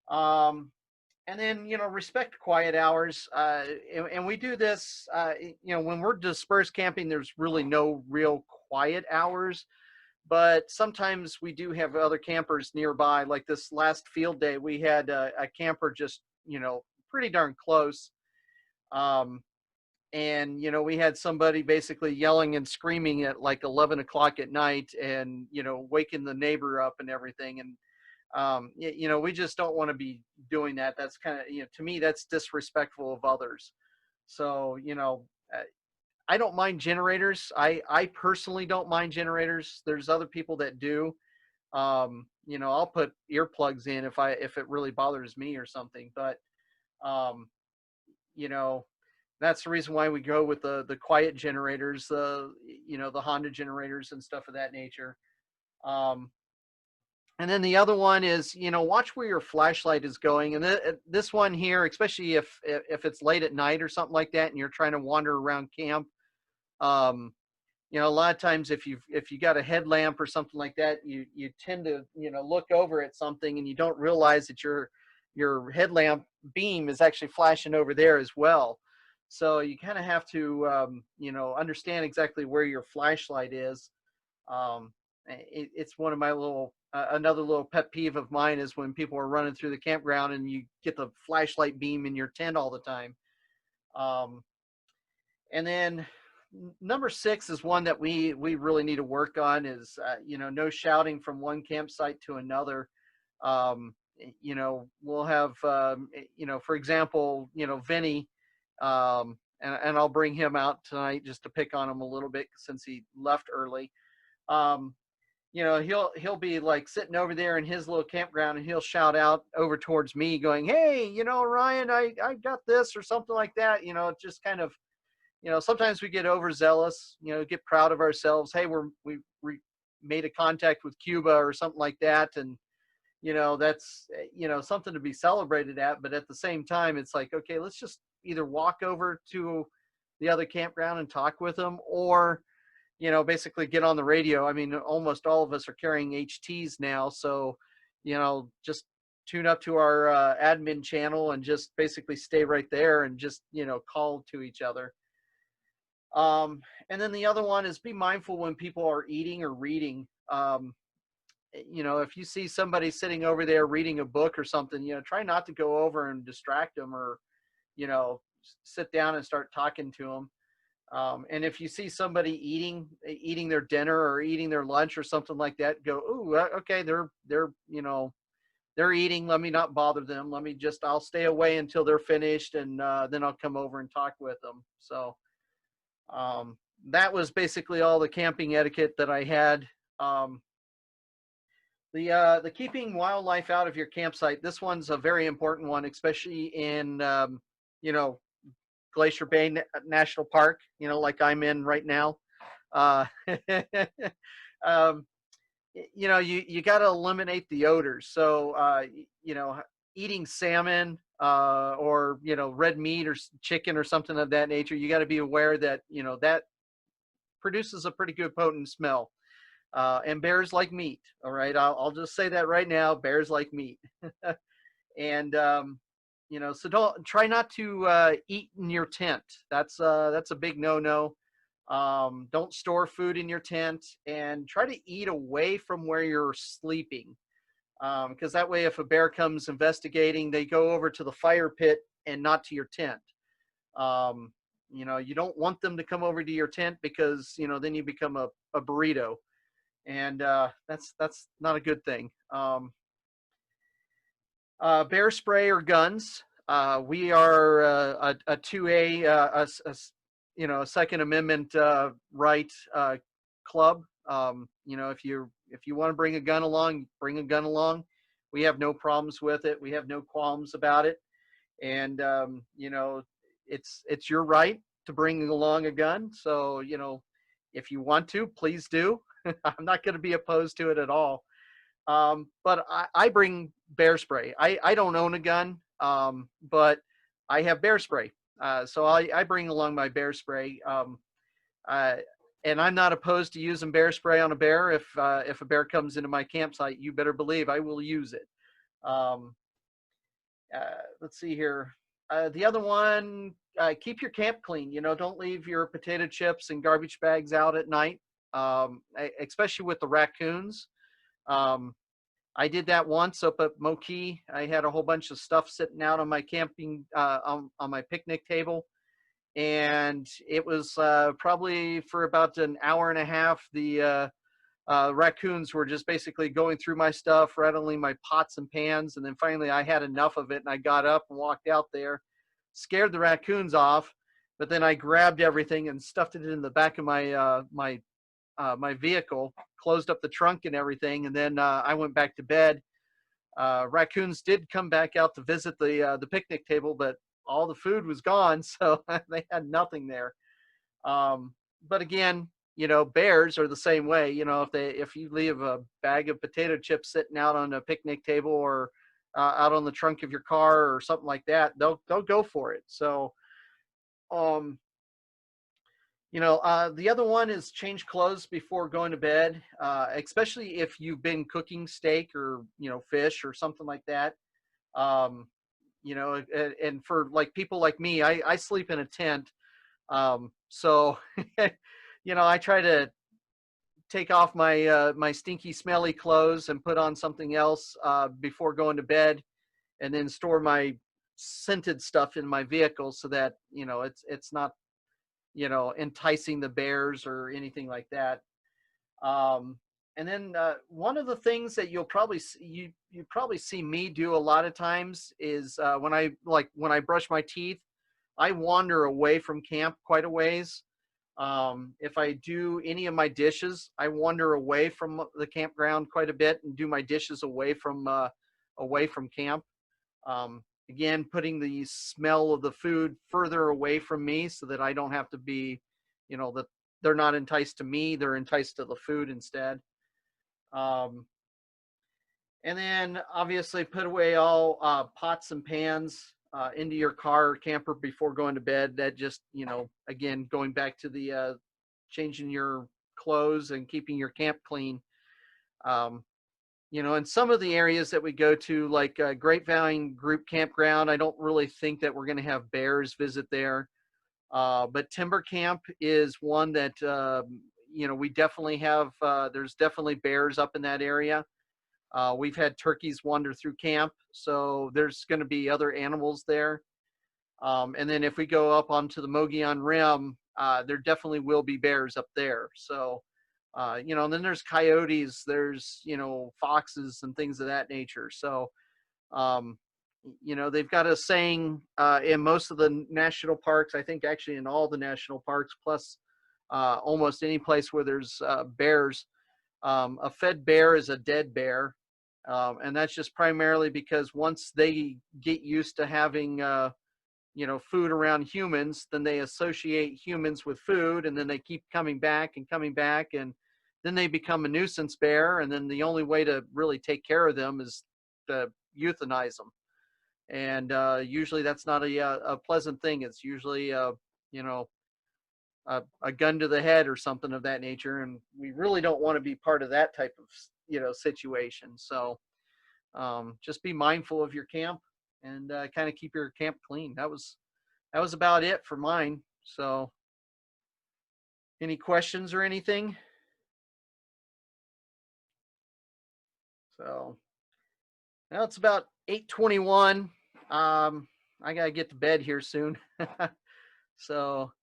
A: And then, you know, respect quiet hours. And we do this, you know, when we're dispersed camping, there's really no real quiet hours, but sometimes we do have other campers nearby. Like this last field day, we had a camper just, you know, pretty darn close. And, you know, we had somebody basically yelling and screaming at like 11 o'clock at night and, you know, waking the neighbor up and everything. And, you know, we just don't want to be doing that. That's kind of, you know, to me, that's disrespectful of others. So, you know, I don't mind generators. I personally don't mind generators. There's other people that do. You know, I'll put earplugs in if it really bothers me or something. But, you know, that's the reason why we go with the quiet generators, you know, the Honda generators and stuff of that nature. And then the other one is, you know, watch where your flashlight is going. And this one here, especially if it's late at night or something like that, and you're trying to wander around camp, you know, a lot of times if you got a headlamp or something like that, you tend to, you know, look over at something and you don't realize that your headlamp beam is actually flashing over there as well. So you kind of have to, you know, understand exactly where your flashlight is. It's one of my little, another little pet peeve of mine is when people are running through the campground and you get the flashlight beam in your tent all the time. And then number 6 is one that we really need to work on is, you know, no shouting from one campsite to another. You know, we'll have, you know, for example, you know, Vinny, and I'll bring him out tonight just to pick on him a little bit since he left early. You know, he'll be like sitting over there in his little campground and he'll shout out over towards me going, "Hey, you know, Orion, I got this," or something like that. You know, just kind of, you know, sometimes we get overzealous, you know, get proud of ourselves. Hey, we made a contact with Cuba or something like that. And, you know, that's, you know, something to be celebrated at. But at the same time, it's like, okay, let's just either walk over to the other campground and talk with them, or, you know, basically get on the radio. I mean, almost all of us are carrying HTs now. So, you know, just tune up to our admin channel and just basically stay right there and just, you know, call to each other. And then the other one is be mindful when people are eating or reading. You know, if you see somebody sitting over there reading a book or something, you know, try not to go over and distract them or, you know, sit down and start talking to them. And if you see somebody eating their dinner or eating their lunch or something like that, go, "Ooh, okay, they're, you know, they're eating. Let me not bother them. I'll stay away until they're finished. And, then I'll come over and talk with them." So, that was basically all the camping etiquette that I had. The keeping wildlife out of your campsite. This one's a very important one, especially in, you know, Glacier Bay National Park, like I'm in right now. Uh, um, you got to eliminate the odors. So, eating salmon or, red meat or chicken or something of that nature, you got to be aware that, that produces a pretty good potent smell. And bears like meat. All right. I'll just say that right now. Bears like meat. And, so don't try not to eat in your tent. That's a big no-no. Don't store food in your tent, and try to eat away from where you're sleeping. Because that way, if a bear comes investigating, they go over to the fire pit and not to your tent. You don't want them to come over to your tent because, then you become a burrito. And that's not a good thing. Bear spray or guns. We are a 2A, a Second Amendment right club. If you want to bring a gun along, bring a gun along. We have no problems with it. We have no qualms about it. And it's your right to bring along a gun. So if you want to, please do. I'm not going to be opposed to it at all. But I bring bear spray. I don't own a gun, but I have bear spray. So I bring along my bear spray. And I'm not opposed to using bear spray on a bear. If a bear comes into my campsite, you better believe I will use it. Let's see here. The other one, keep your camp clean. Don't leave your potato chips and garbage bags out at night, especially with the raccoons. I did that once up at Moki. I had a whole bunch of stuff sitting out on my camping, on my picnic table. And it was probably for about an hour and a half, the raccoons were just basically going through my stuff, rattling my pots and pans. And then finally I had enough of it, and I got up and walked out there, scared the raccoons off. But then I grabbed everything and stuffed it in the back of my my vehicle, closed up the trunk and everything, and then I went back to bed. Raccoons did come back out to visit the picnic table, but all the food was gone, so they had nothing there. But again, bears are the same way. If you leave a bag of potato chips sitting out on a picnic table or out on the trunk of your car or something like that, they'll go for it. So, the other one is change clothes before going to bed, especially if you've been cooking steak or, fish or something like that. And for like people like me, I sleep in a tent. So, I try to take off my, my stinky, smelly clothes and put on something else, before going to bed, and then store my scented stuff in my vehicle so that, it's not, enticing the bears or anything like that. And then one of the things that you'll probably you probably see me do a lot of times is when I brush my teeth, I wander away from camp quite a ways. If I do any of my dishes, I wander away from the campground quite a bit and do my dishes away from camp. Again, putting the smell of the food further away from me so that I don't have to be, that they're not enticed to me, they're enticed to the food instead. And then obviously put away all pots and pans into your car or camper before going to bed. That just, again, going back to the changing your clothes and keeping your camp clean. In some of the areas that we go to, like Grapevine Group Campground, I don't really think that we're going to have bears visit there. But Timber Camp is one that, we definitely have, there's definitely bears up in that area. We've had turkeys wander through camp, so there's going to be other animals there. And then if we go up onto the Mogollon Rim, there definitely will be bears up there. So, and then there's coyotes, there's, foxes and things of that nature. So, they've got a saying in most of the national parks, I think actually in all the national parks, plus almost any place where there's bears, a fed bear is a dead bear. And that's just primarily because once they get used to having food around humans, then they associate humans with food, and then they keep coming back, and then they become a nuisance bear, and then the only way to really take care of them is to euthanize them. And usually that's not a pleasant thing. It's usually a gun to the head or something of that nature, and we really don't want to be part of that type of situation. So just be mindful of your camp, and kind of keep your camp clean. That was about it for mine. So any questions or anything? So now it's about 8:21. I gotta get to bed here soon. So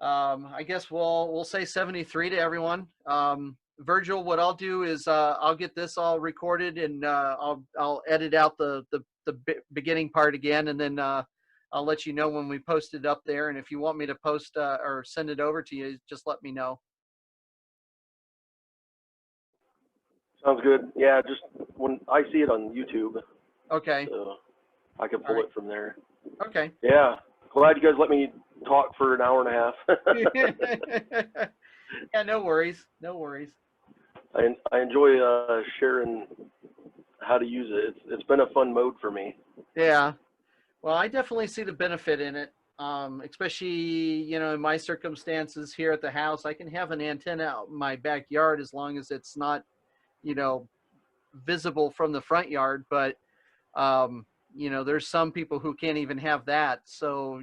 A: I guess we'll say 73 to everyone. Virgil, what I'll do is I'll get this all recorded, and I'll edit out the beginning part again, and then I'll let you know when we post it up there. And if you want me to post or send it over to you, just let me know.
C: Sounds good. Yeah, just when I see it on YouTube,
A: Okay.
C: so I can pull it from there.
A: Okay.
C: Yeah, glad you guys let me talk for an hour and a half.
A: Yeah, no worries. No worries.
C: I enjoy sharing how to use it. It's been a fun mode for me.
A: Yeah. Well, I definitely see the benefit in it. Especially, in my circumstances here at the house, I can have an antenna out in my backyard as long as it's not, visible from the front yard. But, there's some people who can't even have that. So,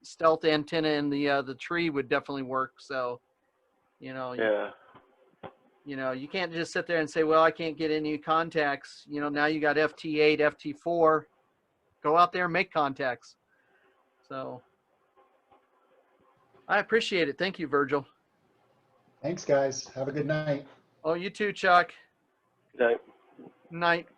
A: stealth antenna in the tree would definitely work. So,
C: Yeah.
A: you can't just sit there and say, well, I can't get any contacts. Now you got FT8, FT4. Go out there and make contacts. So I appreciate it. Thank you, Virgil.
E: Thanks, guys. Have a good night.
A: Oh, you too, Chuck.
C: Okay.
A: Night.